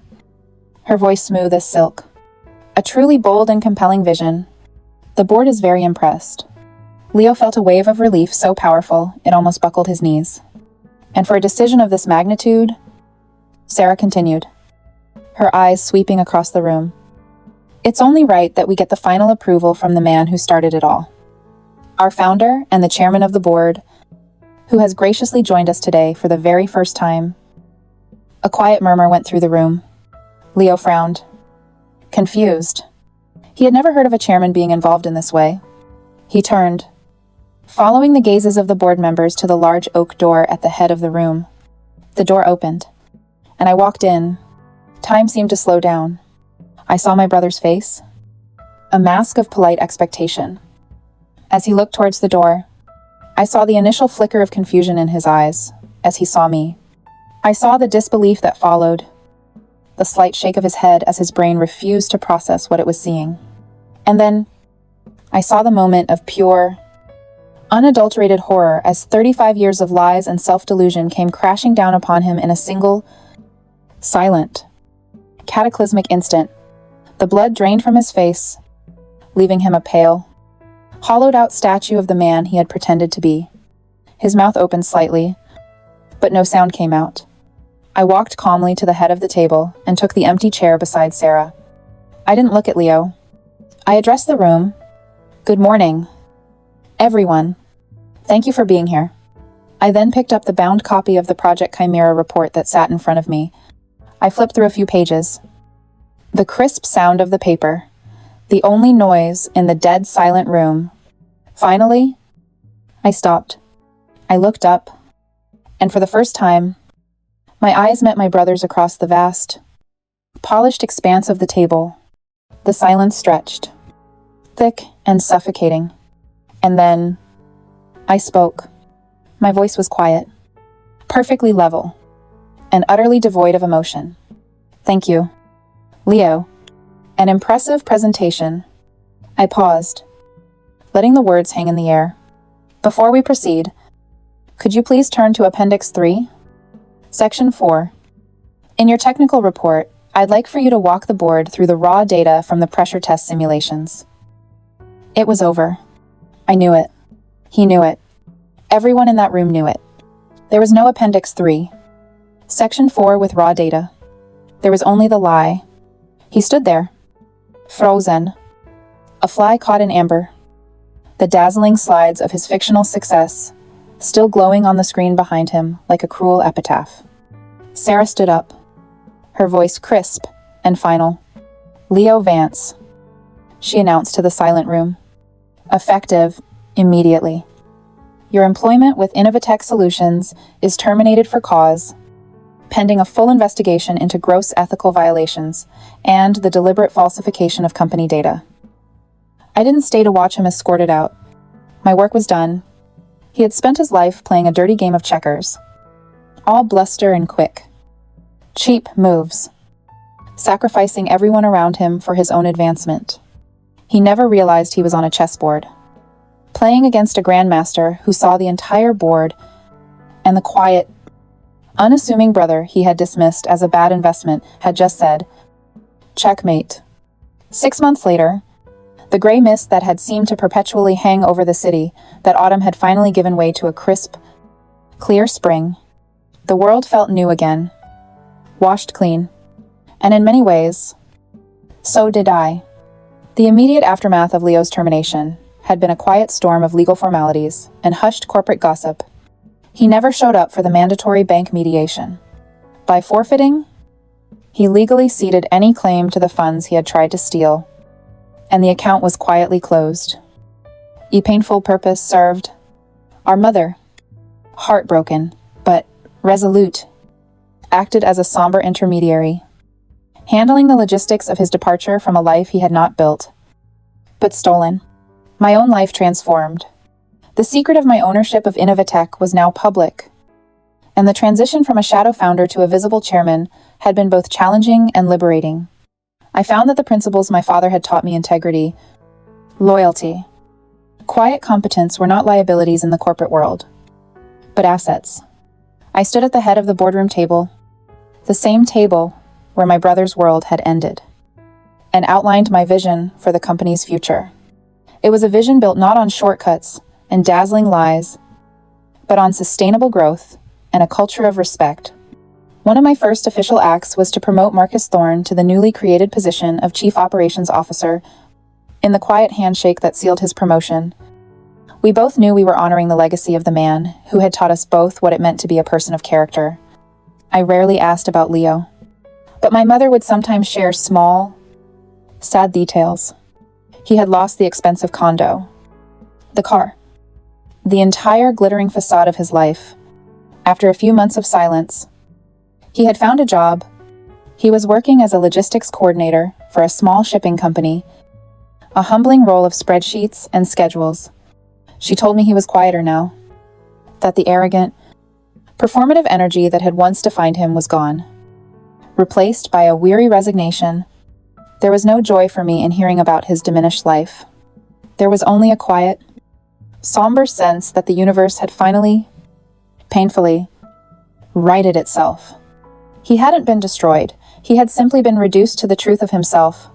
her voice smooth as silk. "A truly bold and compelling vision. The board is very impressed." Leo felt a wave of relief so powerful it almost buckled his knees. "And for a decision of this magnitude," Sarah continued, her eyes sweeping across the room, "it's only right that we get the final approval from the man who started it all. Our founder and the chairman of the board, who has graciously joined us today for the very first time." A quiet murmur went through the room. Leo frowned, confused. He had never heard of a chairman being involved in this way. He turned, following the gazes of the board members to the large oak door at the head of the room. The door opened, and I walked in. Time seemed to slow down. I saw my brother's face, a mask of polite expectation. As he looked towards the door, I saw the initial flicker of confusion in his eyes as he saw me. I saw the disbelief that followed, the slight shake of his head as his brain refused to process what it was seeing. And then, I saw the moment of pure, unadulterated horror as 35 years of lies and self-delusion came crashing down upon him in a single, silent, cataclysmic instant. The blood drained from his face, leaving him a pale, hollowed-out statue of the man he had pretended to be. His mouth opened slightly, but no sound came out. I walked calmly to the head of the table and took the empty chair beside Sarah. I didn't look at Leo. I addressed the room. "Good morning, everyone. Thank you for being here." I then picked up the bound copy of the Project Chimera report that sat in front of me. I flipped through a few pages. The crisp sound of the paper, the only noise in the dead silent room. Finally, I stopped. I looked up, and for the first time, my eyes met my brother's across the vast, polished expanse of the table. The silence stretched, thick and suffocating. And then, I spoke. My voice was quiet, perfectly level, and utterly devoid of emotion. "Thank you, Leo. An impressive presentation." I paused, letting the words hang in the air. "Before we proceed, could you please turn to Appendix 3, Section 4. In your technical report, I'd like for you to walk the board through the raw data from the pressure test simulations." It was over. I knew it. He knew it. Everyone in that room knew it. There was no Appendix 3, Section 4 with raw data. There was only the lie. He stood there, frozen, a fly caught in amber. The dazzling slides of his fictional success still glowing on the screen behind him like a cruel epitaph. Sarah stood up, her voice crisp and final. "Leo Vance," she announced to the silent room. "Effective immediately. Your employment with Innovatech Solutions is terminated for cause, pending a full investigation into gross ethical violations and the deliberate falsification of company data." I didn't stay to watch him escorted out. My work was done. He had spent his life playing a dirty game of checkers, all bluster and quick. Cheap moves, sacrificing everyone around him for his own advancement. He never realized he was on a chessboard, playing against a grandmaster who saw the entire board and the quiet, unassuming brother he had dismissed as a bad investment had just said, "Checkmate." 6 months later, the gray mist that had seemed to perpetually hang over the city that autumn had finally given way to a crisp, clear spring. The world felt new again, washed clean, and in many ways, so did I. The immediate aftermath of Leo's termination had been a quiet storm of legal formalities and hushed corporate gossip. He never showed up for the mandatory bank mediation. By forfeiting, he legally ceded any claim to the funds he had tried to steal, and the account was quietly closed. A painful purpose served. Our mother, heartbroken but resolute, acted as a somber intermediary, handling the logistics of his departure from a life he had not built, but stolen. My own life transformed. The secret of my ownership of Innovatech was now public, and the transition from a shadow founder to a visible chairman had been both challenging and liberating. I found that the principles my father had taught me, integrity, loyalty, quiet competence, were not liabilities in the corporate world, but assets. I stood at the head of the boardroom table, the same table where my brother's world had ended, and outlined my vision for the company's future. It was a vision built not on shortcuts and dazzling lies, but on sustainable growth and a culture of respect. One of my first official acts was to promote Marcus Thorne to the newly created position of Chief Operations Officer. In the quiet handshake that sealed his promotion, we both knew we were honoring the legacy of the man who had taught us both what it meant to be a person of character. I rarely asked about Leo, but my mother would sometimes share small, sad details. He had lost the expensive condo, the car, the entire glittering facade of his life. After a few months of silence, he had found a job. He was working as a logistics coordinator for a small shipping company, a humbling role of spreadsheets and schedules. She told me he was quieter now, that the arrogant, performative energy that had once defined him was gone, replaced by a weary resignation. There was no joy for me in hearing about his diminished life. There was only a quiet, somber sense that the universe had finally, painfully, righted itself. He hadn't been destroyed. He had simply been reduced to the truth of himself,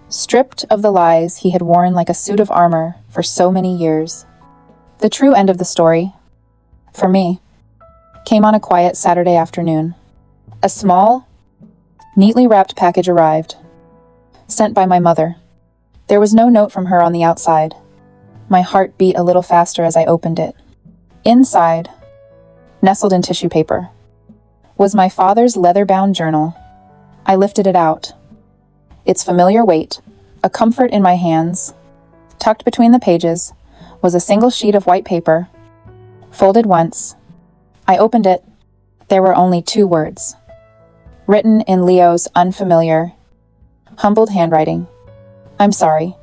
stripped of the lies he had worn like a suit of armor for so many years. The true end of the story, for me, came on a quiet Saturday afternoon. A small, neatly wrapped package arrived, sent by my mother. There was no note from her on the outside. My heart beat a little faster as I opened it. Inside, nestled in tissue paper, was my father's leather-bound journal. I lifted it out. Its familiar weight, a comfort in my hands. Tucked between the pages was a single sheet of white paper, folded once. I opened it. There were only 2 words, written in Leo's unfamiliar, humbled handwriting. "I'm sorry."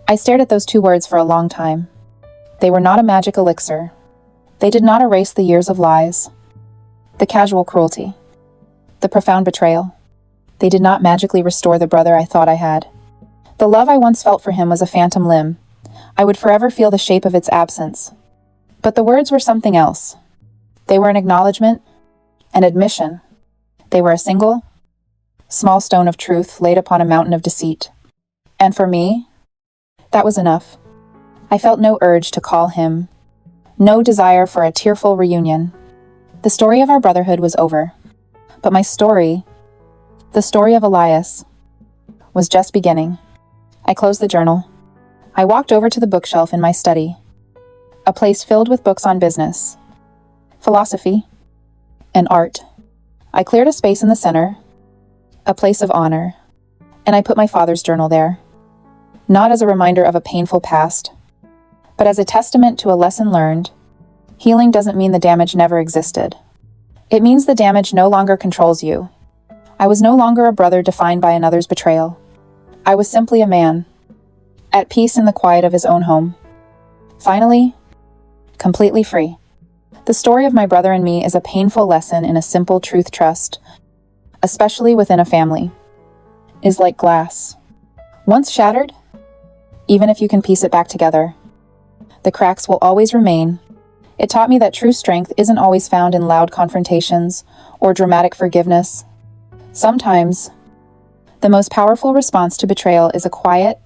I stared at those 2 words for a long time. They were not a magic elixir. They did not erase the years of lies, the casual cruelty, the profound betrayal. They did not magically restore the brother I thought I had. The love I once felt for him was a phantom limb. I would forever feel the shape of its absence. But the words were something else. They were an acknowledgement, an admission. They were a single, small stone of truth laid upon a mountain of deceit. And for me, that was enough. I felt no urge to call him, no desire for a tearful reunion. The story of our brotherhood was over. But my story, the story of Elias, was just beginning. I closed the journal. I walked over to the bookshelf in my study, a place filled with books on business, philosophy, and art. I cleared a space in the center, a place of honor, and I put my father's journal there, not as a reminder of a painful past, but as a testament to a lesson learned. Healing doesn't mean the damage never existed. It means the damage no longer controls you. I was no longer a brother defined by another's betrayal. I was simply a man, at peace in the quiet of his own home. Finally, completely free. The story of my brother and me is a painful lesson in a simple truth. Trust, especially within a family, is like glass. Once shattered, even if you can piece it back together, the cracks will always remain. It taught me that true strength isn't always found in loud confrontations or dramatic forgiveness. Sometimes, the most powerful response to betrayal is a quiet,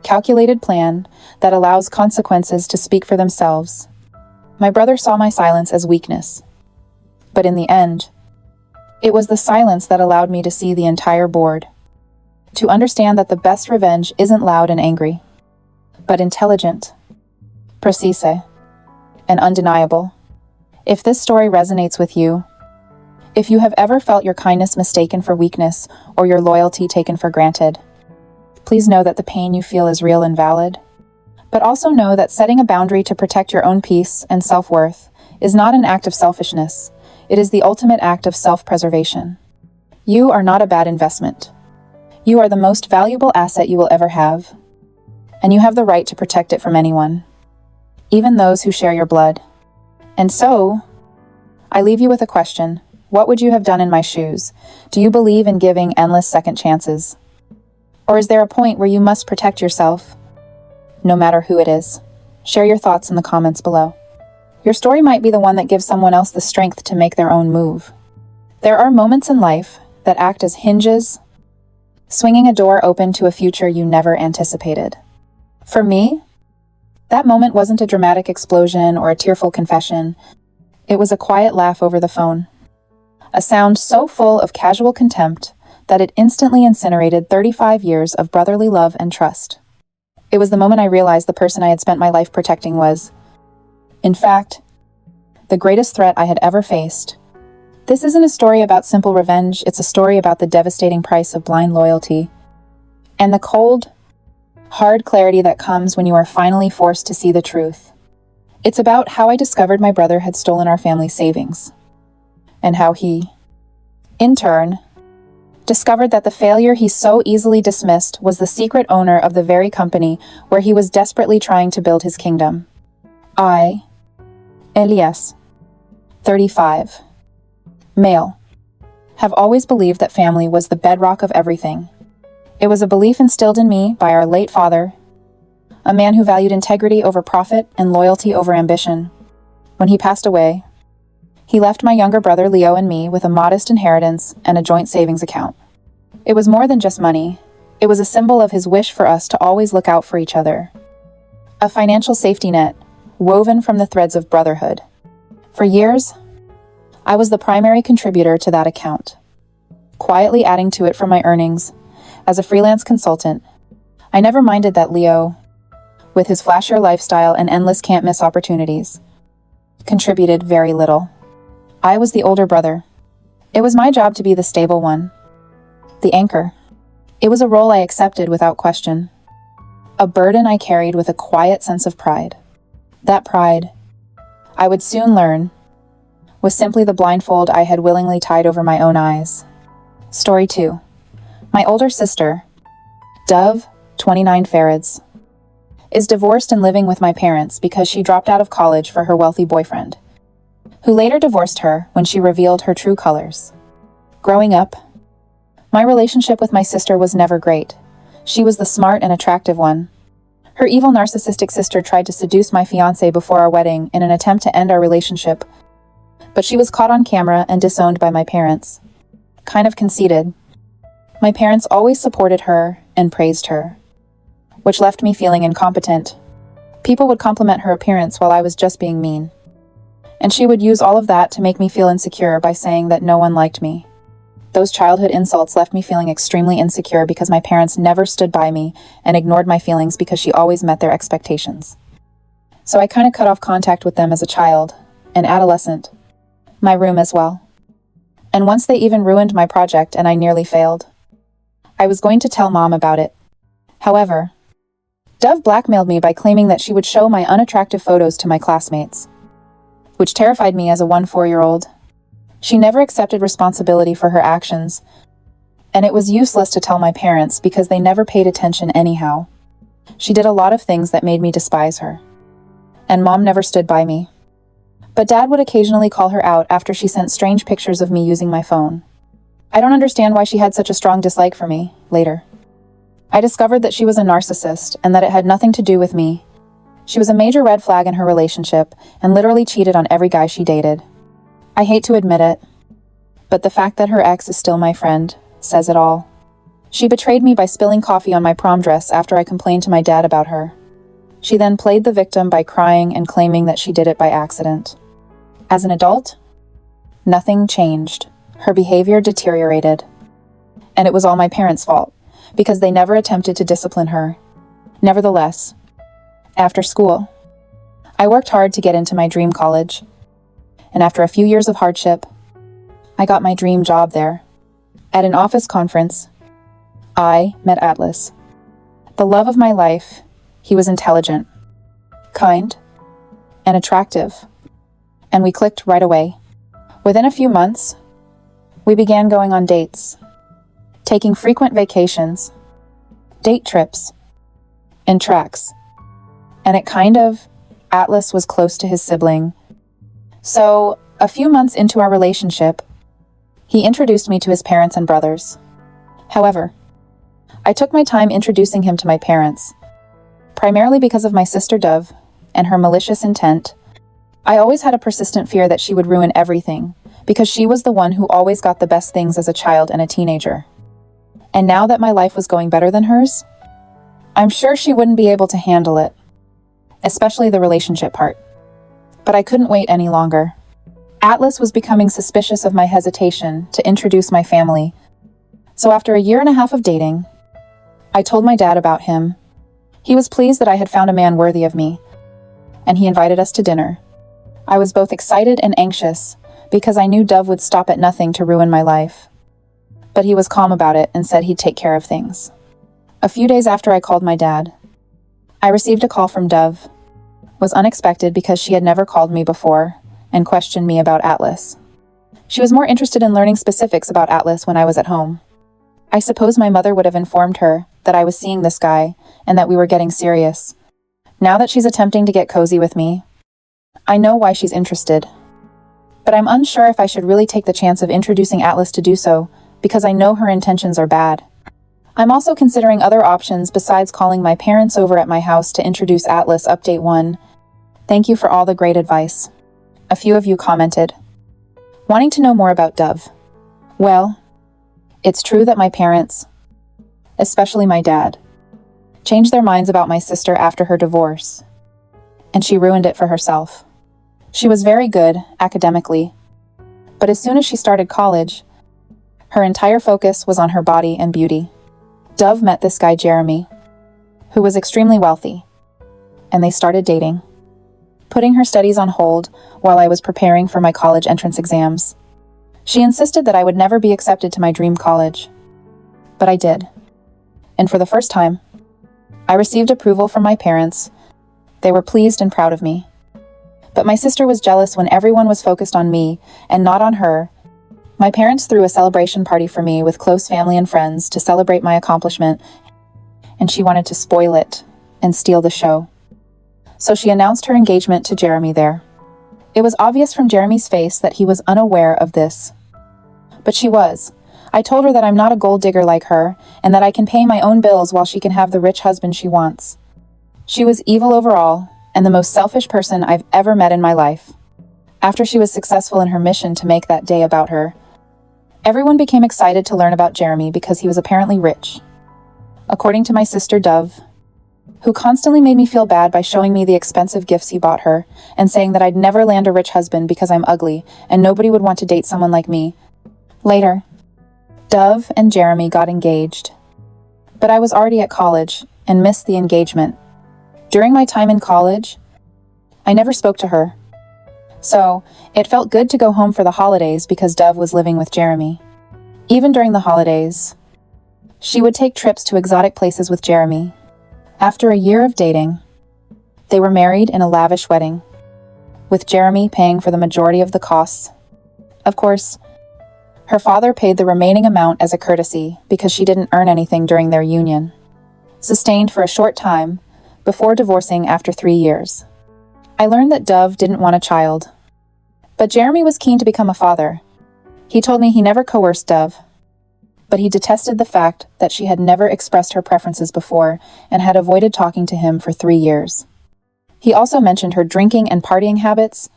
calculated plan that allows consequences to speak for themselves. My brother saw my silence as weakness, but in the end, it was the silence that allowed me to see the entire board, to understand that the best revenge isn't loud and angry, but intelligent, precise, and undeniable. If this story resonates with you, if you have ever felt your kindness mistaken for weakness or your loyalty taken for granted, please know that the pain you feel is real and valid. But also know that setting a boundary to protect your own peace and self-worth is not an act of selfishness. It is the ultimate act of self-preservation. You are not a bad investment. You are the most valuable asset you will ever have, and you have the right to protect it from anyone, even those who share your blood. And so, I leave you with a question. What would you have done in my shoes? Do you believe in giving endless second chances? Or is there a point where you must protect yourself, no matter who it is? Share your thoughts in the comments below. Your story might be the one that gives someone else the strength to make their own move. There are moments in life that act as hinges, swinging a door open to a future you never anticipated. For me, that moment wasn't a dramatic explosion or a tearful confession. It was a quiet laugh over the phone. A sound so full of casual contempt that it instantly incinerated 35 years of brotherly love and trust. It was the moment I realized the person I had spent my life protecting was, in fact, the greatest threat I had ever faced. This isn't a story about simple revenge, it's a story about the devastating price of blind loyalty and the cold, hard clarity that comes when you are finally forced to see the truth. It's about how I discovered my brother had stolen our family savings, and how he, in turn, discovered that the failure he so easily dismissed was the secret owner of the very company where he was desperately trying to build his kingdom. I, Elias, 35, male, have always believed that family was the bedrock of everything. It was a belief instilled in me by our late father, a man who valued integrity over profit and loyalty over ambition. When he passed away, he left my younger brother Leo and me with a modest inheritance and a joint savings account. It was more than just money. It was a symbol of his wish for us to always look out for each other. A financial safety net, woven from the threads of brotherhood. For years, I was the primary contributor to that account, quietly adding to it from my earnings. As a freelance consultant, I never minded that Leo, with his flashier lifestyle and endless can't-miss opportunities, contributed very little. I was the older brother. It was my job to be the stable one, the anchor. It was a role I accepted without question, a burden I carried with a quiet sense of pride. That pride, I would soon learn, was simply the blindfold I had willingly tied over my own eyes. Story 2. My older sister, Dove, 29 Farads, is divorced and living with my parents because she dropped out of college for her wealthy boyfriend, who later divorced her when she revealed her true colors. Growing up, my relationship with my sister was never great. She was the smart and attractive one. Her evil narcissistic sister tried to seduce my fiancé before our wedding in an attempt to end our relationship, but she was caught on camera and disowned by my parents. Kind of conceited. My parents always supported her and praised her, which left me feeling incompetent. People would compliment her appearance while I was just being mean. And she would use all of that to make me feel insecure by saying that no one liked me. Those childhood insults left me feeling extremely insecure because my parents never stood by me and ignored my feelings because she always met their expectations. So I kind of cut off contact with them as a child, an adolescent, my room as well. And once they even ruined my project and I nearly failed, I was going to tell Mom about it. However, Dove blackmailed me by claiming that she would show my unattractive photos to my classmates, which terrified me as a 4-year-old. She never accepted responsibility for her actions, and it was useless to tell my parents because they never paid attention anyhow. She did a lot of things that made me despise her, and Mom never stood by me. But Dad would occasionally call her out after she sent strange pictures of me using my phone. I don't understand why she had such a strong dislike for me, later. I discovered that she was a narcissist and that it had nothing to do with me. She was a major red flag in her relationship and literally cheated on every guy she dated. I hate to admit it, but the fact that her ex is still my friend says it all. She betrayed me by spilling coffee on my prom dress after I complained to my dad about her. She then played the victim by crying and claiming that she did it by accident. As an adult, nothing changed. Her behavior deteriorated. And it was all my parents' fault, because they never attempted to discipline her. Nevertheless, after school, I worked hard to get into my dream college. And after a few years of hardship, I got my dream job there. At an office conference, I met Atlas. The love of my life. He was intelligent, kind, and attractive. And we clicked right away. Within a few months, we began going on dates, taking frequent vacations, date trips, and tracks. And Atlas was close to his sibling. So A few months into our relationship, he introduced me to his parents and brothers. However, I took my time introducing him to my parents, primarily because of my sister Dove and her malicious intent. I always had a persistent fear that she would ruin everything, because she was the one who always got the best things as a child and a teenager. And now that my life was going better than hers, I'm sure she wouldn't be able to handle it, especially the relationship part. But I couldn't wait any longer. Atlas was becoming suspicious of my hesitation to introduce my family. So after a year and a half of dating, I told my dad about him. He was pleased that I had found a man worthy of me, and he invited us to dinner. I was both excited and anxious because I knew Dove would stop at nothing to ruin my life. But he was calm about it and said he'd take care of things. A few days after I called my dad, I received a call from Dove. It was unexpected because she had never called me before and questioned me about Atlas. She was more interested in learning specifics about Atlas when I was at home. I suppose my mother would have informed her that I was seeing this guy and that we were getting serious. Now that she's attempting to get cozy with me, I know why she's interested. But I'm unsure if I should really take the chance of introducing Atlas to do so, because I know her intentions are bad. I'm also considering other options besides calling my parents over at my house to introduce Atlas. Update 1. Thank you for all the great advice. A few of you commented, wanting to know more about Dove. Well, it's true that my parents, especially my dad, changed their minds about my sister after her divorce, and she ruined it for herself. She was very good academically, but as soon as she started college, her entire focus was on her body and beauty. Dove met this guy Jeremy, who was extremely wealthy, and they started dating, putting her studies on hold while I was preparing for my college entrance exams. She insisted that I would never be accepted to my dream college, but I did. And for the first time, I received approval from my parents. They were pleased and proud of me. But my sister was jealous when everyone was focused on me and not on her. My parents threw a celebration party for me with close family and friends to celebrate my accomplishment, and she wanted to spoil it and steal the show. So she announced her engagement to Jeremy there. It was obvious from Jeremy's face that he was unaware of this. But she was. I told her that I'm not a gold digger like her, and that I can pay my own bills while she can have the rich husband she wants. She was evil overall, and the most selfish person I've ever met in my life. After she was successful in her mission to make that day about her, everyone became excited to learn about Jeremy because he was apparently rich. According to my sister Dove, who constantly made me feel bad by showing me the expensive gifts he bought her and saying that I'd never land a rich husband because I'm ugly and nobody would want to date someone like me. Later, Dove and Jeremy got engaged. But I was already at college and missed the engagement. During my time in college, I never spoke to her. So, it felt good to go home for the holidays because Dove was living with Jeremy. Even during the holidays, she would take trips to exotic places with Jeremy. After a year of dating, they were married in a lavish wedding, with Jeremy paying for the majority of the costs. Of course, her father paid the remaining amount as a courtesy because she didn't earn anything during their union. Sustained for a short time, before divorcing after 3 years. I learned that Dove didn't want a child, but Jeremy was keen to become a father. He told me he never coerced Dove, but he detested the fact that she had never expressed her preferences before and had avoided talking to him for 3 years. He also mentioned her drinking and partying habits,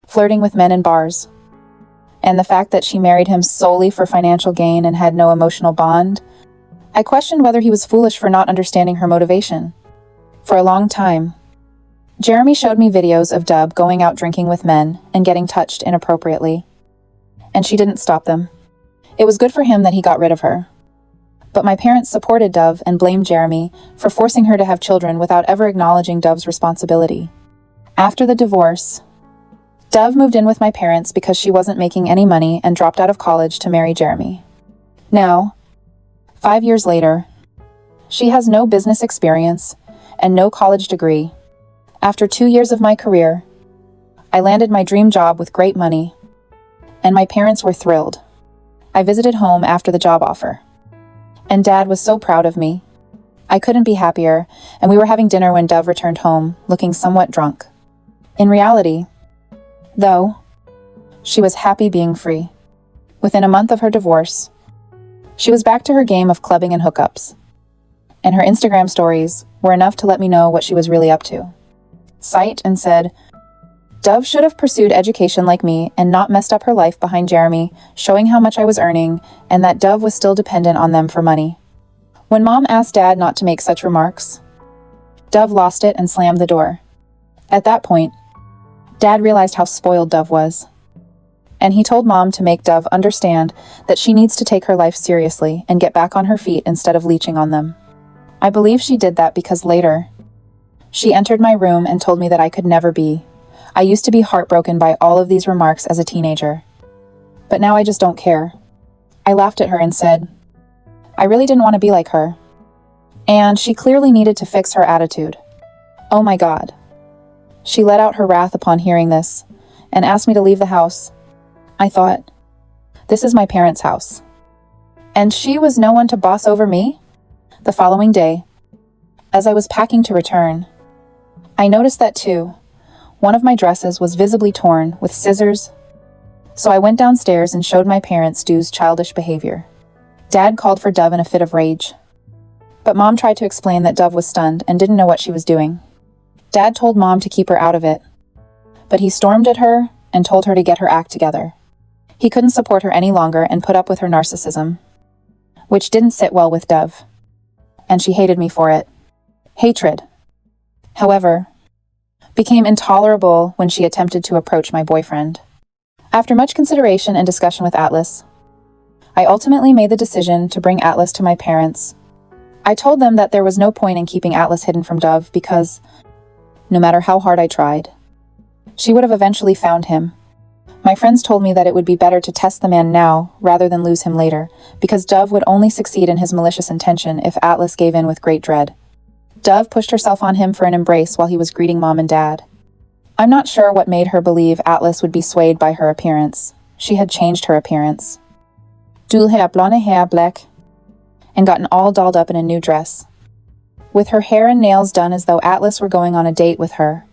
flirting with men in bars, and the fact that she married him solely for financial gain and had no emotional bond. I questioned whether he was foolish for not understanding her motivation. For a long time, Jeremy showed me videos of Dove going out drinking with men and getting touched inappropriately, and she didn't stop them. It was good for him that he got rid of her. But my parents supported Dove and blamed Jeremy for forcing her to have children without ever acknowledging Dove's responsibility. After the divorce, Dove moved in with my parents because she wasn't making any money and dropped out of college to marry Jeremy. Now, 5 years later, she has no business experience and no college degree. After 2 years of my career, I landed my dream job with great money, and my parents were thrilled. I visited home after the job offer, and Dad was so proud of me. I couldn't be happier, and we were having dinner when Dove returned home, looking somewhat drunk. In reality, though, She was happy being free. Within a month of her divorce, she was back to her game of clubbing and hookups. And her Instagram stories were enough to let me know what she was really up to. Cite and said, Dove should have pursued education like me and not messed up her life behind Jeremy, showing how much I was earning and that Dove was still dependent on them for money. When Mom asked Dad not to make such remarks, Dove lost it and slammed the door. At that point, Dad realized how spoiled Dove was. And he told Mom to make Dove understand that she needs to take her life seriously and get back on her feet instead of leeching on them. I believe she did that because later, she entered my room and told me that I could never be. I used to be heartbroken by all of these remarks as a teenager. But now I just don't care. I laughed at her and said, I really didn't want to be like her. And she clearly needed to fix her attitude. Oh my God. She let out her wrath upon hearing this and asked me to leave the house. I thought, this is my parents' house. And she was no one to boss over me? The following day, as I was packing to return, I noticed that too. One of my dresses was visibly torn with scissors, so I went downstairs and showed my parents Du's childish behavior. Dad called for Dove in a fit of rage, but Mom tried to explain that Dove was stunned and didn't know what she was doing. Dad told Mom to keep her out of it, but he stormed at her and told her to get her act together. He couldn't support her any longer and put up with her narcissism, which didn't sit well with Dove, and she hated me for it. Hatred, however, became intolerable when she attempted to approach my boyfriend. After much consideration and discussion with Atlas, I ultimately made the decision to bring Atlas to my parents. I told them that there was no point in keeping Atlas hidden from Dove because, no matter how hard I tried, she would have eventually found him. My friends told me that it would be better to test the man now rather than lose him later, because Dove would only succeed in his malicious intention if Atlas gave in with great dread. Dove pushed herself on him for an embrace while he was greeting Mom and Dad. I'm not sure what made her believe Atlas would be swayed by her appearance. She had changed her appearance. Dul had blonde hair black and gotten all dolled up in a new dress, with her hair and nails done as though Atlas were going on a date with her.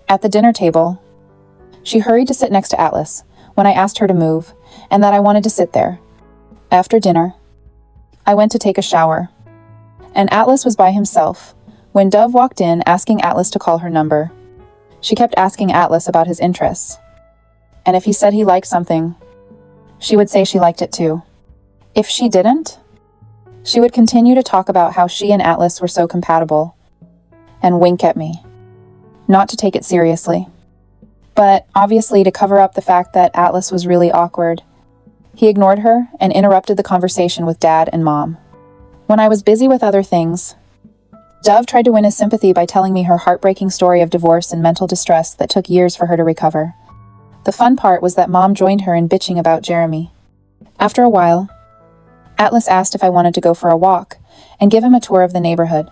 At the dinner table, she hurried to sit next to Atlas when I asked her to move, and that I wanted to sit there. After dinner, I went to take a shower, and Atlas was by himself when Dove walked in asking Atlas to call her number. She kept asking Atlas about his interests, and if he said he liked something, she would say she liked it too. If she didn't, she would continue to talk about how she and Atlas were so compatible, and wink at me, not to take it seriously. But obviously to cover up the fact that Atlas was really awkward, he ignored her and interrupted the conversation with Dad and Mom. When I was busy with other things, Dove tried to win his sympathy by telling me her heartbreaking story of divorce and mental distress that took years for her to recover. The fun part was that Mom joined her in bitching about Jeremy. After a while, Atlas asked if I wanted to go for a walk and give him a tour of the neighborhood.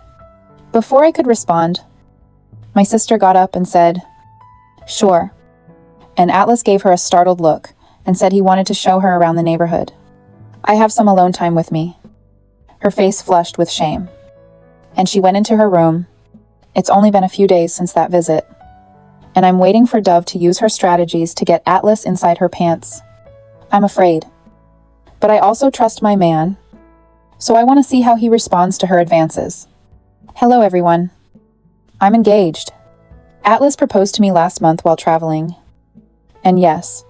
Before I could respond, my sister got up and said, "Sure," and Atlas gave her a startled look and said he wanted to show her around the neighborhood. I have some alone time with me. Her face flushed with shame, and she went into her room. It's only been a few days since that visit, and I'm waiting for Dove to use her strategies to get Atlas inside her pants. I'm afraid, but I also trust my man, so I want to see how he responds to her advances. Hello, everyone. I'm engaged. Atlas proposed to me last month while traveling, and yes,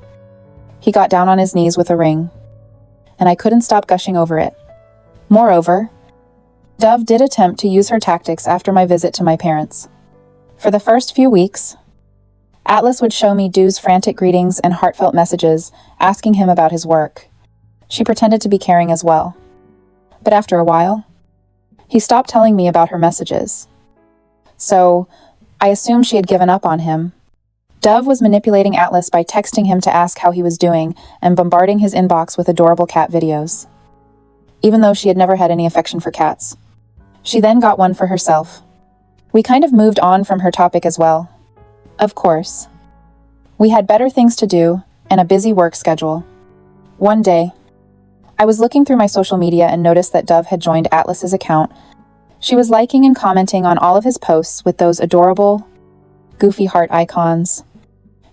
he got down on his knees with a ring, and I couldn't stop gushing over it. Moreover, Dove did attempt to use her tactics after my visit to my parents. For the first few weeks, Atlas would show me Du's frantic greetings and heartfelt messages asking him about his work. She pretended to be caring as well. But after a while, he stopped telling me about her messages. So, I assumed she had given up on him. Dove was manipulating Atlas by texting him to ask how he was doing and bombarding his inbox with adorable cat videos, even though she had never had any affection for cats. She then got one for herself. We kind of moved on from her topic as well. Of course, we had better things to do and a busy work schedule. One day, I was looking through my social media and noticed that Dove had joined Atlas's account. She was liking and commenting on all of his posts with those adorable, goofy heart icons.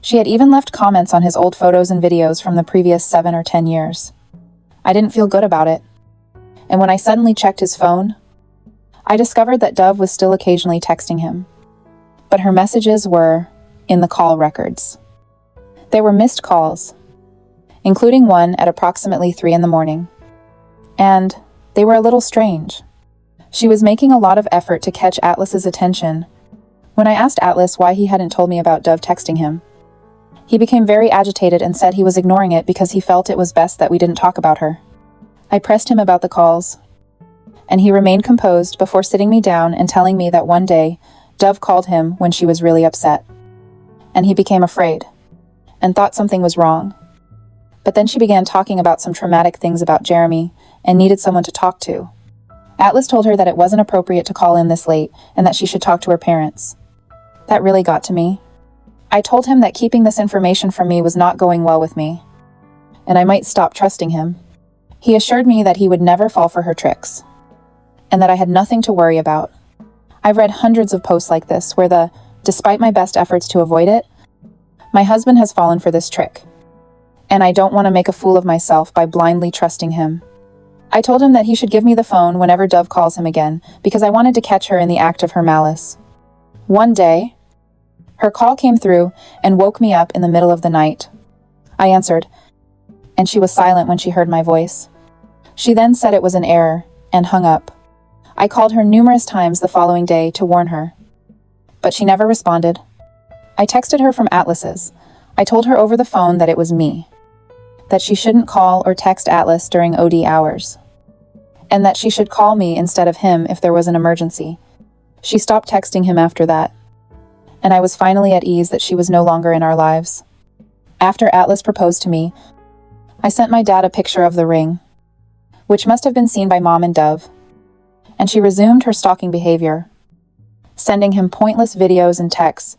She had even left comments on his old photos and videos from the previous 7 or 10 years. I didn't feel good about it. And when I suddenly checked his phone, I discovered that Dove was still occasionally texting him. But her messages were in the call records. There were missed calls, including one at approximately 3 in the morning. And they were a little strange. She was making a lot of effort to catch Atlas's attention. When I asked Atlas why he hadn't told me about Dove texting him, he became very agitated and said he was ignoring it because he felt it was best that we didn't talk about her. I pressed him about the calls, and he remained composed before sitting me down and telling me that one day, Dove called him when she was really upset. And he became afraid, and thought something was wrong. But then she began talking about some traumatic things about Jeremy, and needed someone to talk to. Atlas told her that it wasn't appropriate to call in this late, and that she should talk to her parents. That really got to me. I told him that keeping this information from me was not going well with me, and I might stop trusting him. He assured me that he would never fall for her tricks, and that I had nothing to worry about. I've read hundreds of posts like this where despite my best efforts to avoid it, my husband has fallen for this trick, and I don't want to make a fool of myself by blindly trusting him. I told him that he should give me the phone whenever Dove calls him again, because I wanted to catch her in the act of her malice. One day, her call came through and woke me up in the middle of the night. I answered, and she was silent when she heard my voice. She then said it was an error, and hung up. I called her numerous times the following day to warn her, but she never responded. I texted her from Atlas's. I told her over the phone that it was me, that she shouldn't call or text Atlas during OD hours, and that she should call me instead of him if there was an emergency. She stopped texting him after that, and I was finally at ease that she was no longer in our lives. After Atlas proposed to me, I sent my dad a picture of the ring, which must have been seen by Mom and Dove, and she resumed her stalking behavior, sending him pointless videos and texts.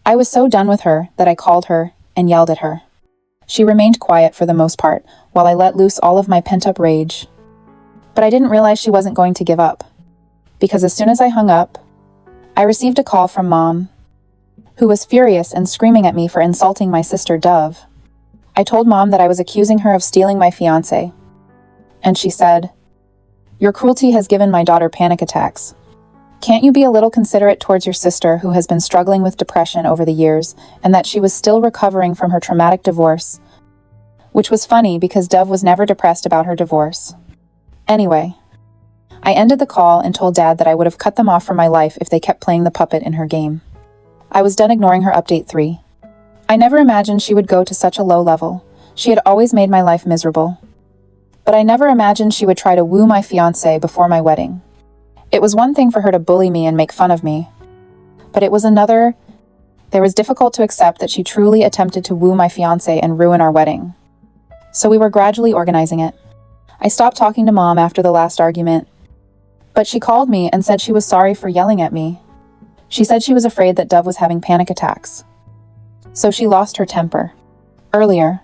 I was so done with her that I called her and yelled at her. She remained quiet for the most part, while I let loose all of my pent-up rage. But I didn't realize she wasn't going to give up, because as soon as I hung up, I received a call from Mom, who was furious and screaming at me for insulting my sister Dove. I told Mom that I was accusing her of stealing my fiancé, and she said, "Your cruelty has given my daughter panic attacks. Can't you be a little considerate towards your sister who has been struggling with depression over the years, and that she was still recovering from her traumatic divorce?" Which was funny because Dove was never depressed about her divorce. Anyway, I ended the call and told Dad that I would have cut them off from my life if they kept playing the puppet in her game. I was done ignoring her update 3. I never imagined she would go to such a low level. She had always made my life miserable. But I never imagined she would try to woo my fiancé before my wedding. It was one thing for her to bully me and make fun of me, but it was another. It was difficult to accept that she truly attempted to woo my fiancé and ruin our wedding. So we were gradually organizing it. I stopped talking to Mom after the last argument, but she called me and said she was sorry for yelling at me. She said she was afraid that Dove was having panic attacks, so she lost her temper. Earlier,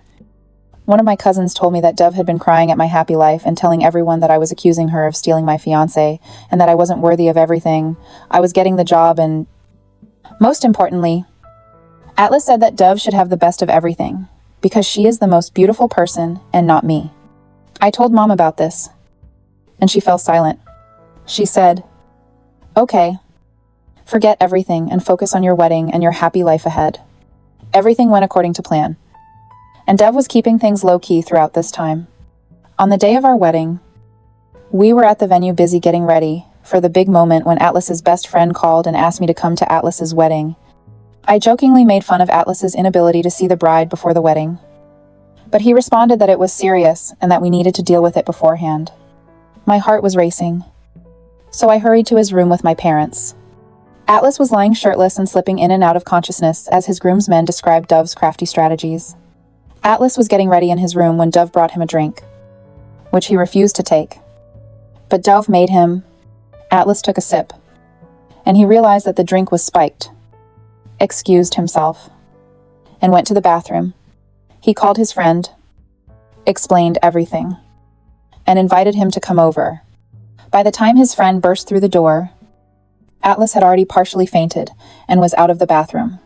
one of my cousins told me that Dove had been crying at my happy life and telling everyone that I was accusing her of stealing my fiancé and that I wasn't worthy of everything. I was getting the job and, most importantly, Atlas said that Dove should have the best of everything because she is the most beautiful person and not me. I told Mom about this, and she fell silent. She said, "Okay, forget everything and focus on your wedding and your happy life ahead." Everything went according to plan, and Dove was keeping things low-key throughout this time. On the day of our wedding, we were at the venue busy getting ready for the big moment when Atlas's best friend called and asked me to come to Atlas's wedding. I jokingly made fun of Atlas's inability to see the bride before the wedding, but he responded that it was serious and that we needed to deal with it beforehand. My heart was racing, so I hurried to his room with my parents. Atlas was lying shirtless and slipping in and out of consciousness as his groomsmen described Dove's crafty strategies. Atlas was getting ready in his room when Dove brought him a drink, which he refused to take. But Dove made him. Atlas took a sip, and he realized that the drink was spiked, excused himself, and went to the bathroom. He called his friend, explained everything, and invited him to come over. By the time his friend burst through the door, Atlas had already partially fainted and was out of the bathroom.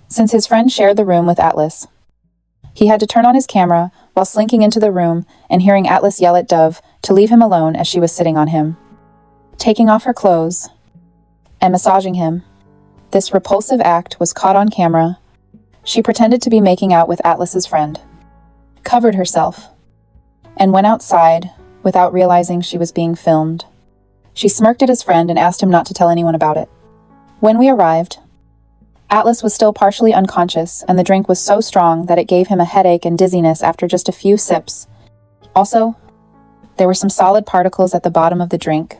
since his friend shared the room with Atlas. He had to turn on his camera while slinking into the room and hearing Atlas yell at Dove to leave him alone as she was sitting on him, taking off her clothes and massaging him. This repulsive act was caught on camera. She pretended to be making out with Atlas's friend, covered herself, and went outside without realizing she was being filmed. She smirked at his friend and asked him not to tell anyone about it. When we arrived, Atlas was still partially unconscious, and the drink was so strong that it gave him a headache and dizziness after just a few sips. Also, there were some solid particles at the bottom of the drink.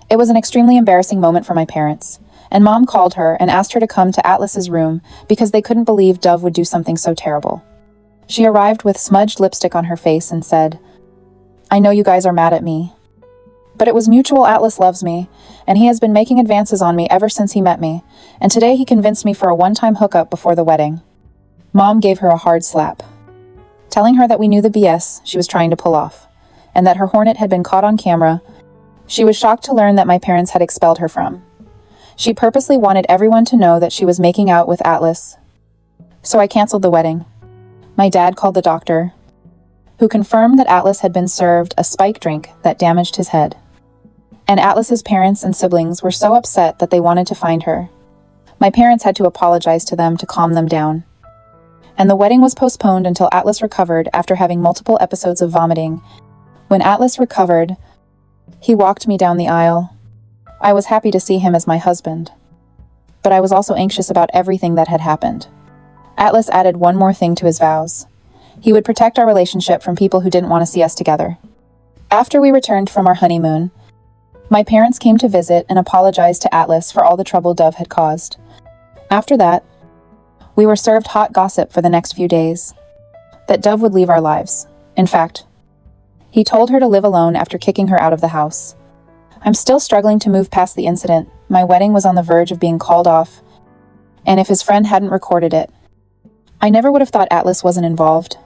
It was an extremely embarrassing moment for my parents, and Mom called her and asked her to come to Atlas's room because they couldn't believe Dove would do something so terrible. She arrived with smudged lipstick on her face and said, "I know you guys are mad at me, but it was mutual. Atlas loves me, and he has been making advances on me ever since he met me, and today he convinced me for a one-time hookup before the wedding." Mom gave her a hard slap, telling her that we knew the BS she was trying to pull off, and that her hornet had been caught on camera. She was shocked to learn that my parents had expelled her from. She purposely wanted everyone to know that she was making out with Atlas, so I canceled the wedding. My dad called the doctor, who confirmed that Atlas had been served a spike drink that damaged his head. And Atlas's parents and siblings were so upset that they wanted to find her. My parents had to apologize to them to calm them down. And the wedding was postponed until Atlas recovered after having multiple episodes of vomiting. When Atlas recovered, he walked me down the aisle. I was happy to see him as my husband, but I was also anxious about everything that had happened. Atlas added one more thing to his vows. He would protect our relationship from people who didn't want to see us together. After we returned from our honeymoon, my parents came to visit and apologized to Atlas for all the trouble Dove had caused. After that, we were served hot gossip for the next few days, that Dove would leave our lives. In fact, he told her to live alone after kicking her out of the house. I'm still struggling to move past the incident. My wedding was on the verge of being called off, and if his friend hadn't recorded it, I never would have thought Atlas wasn't involved.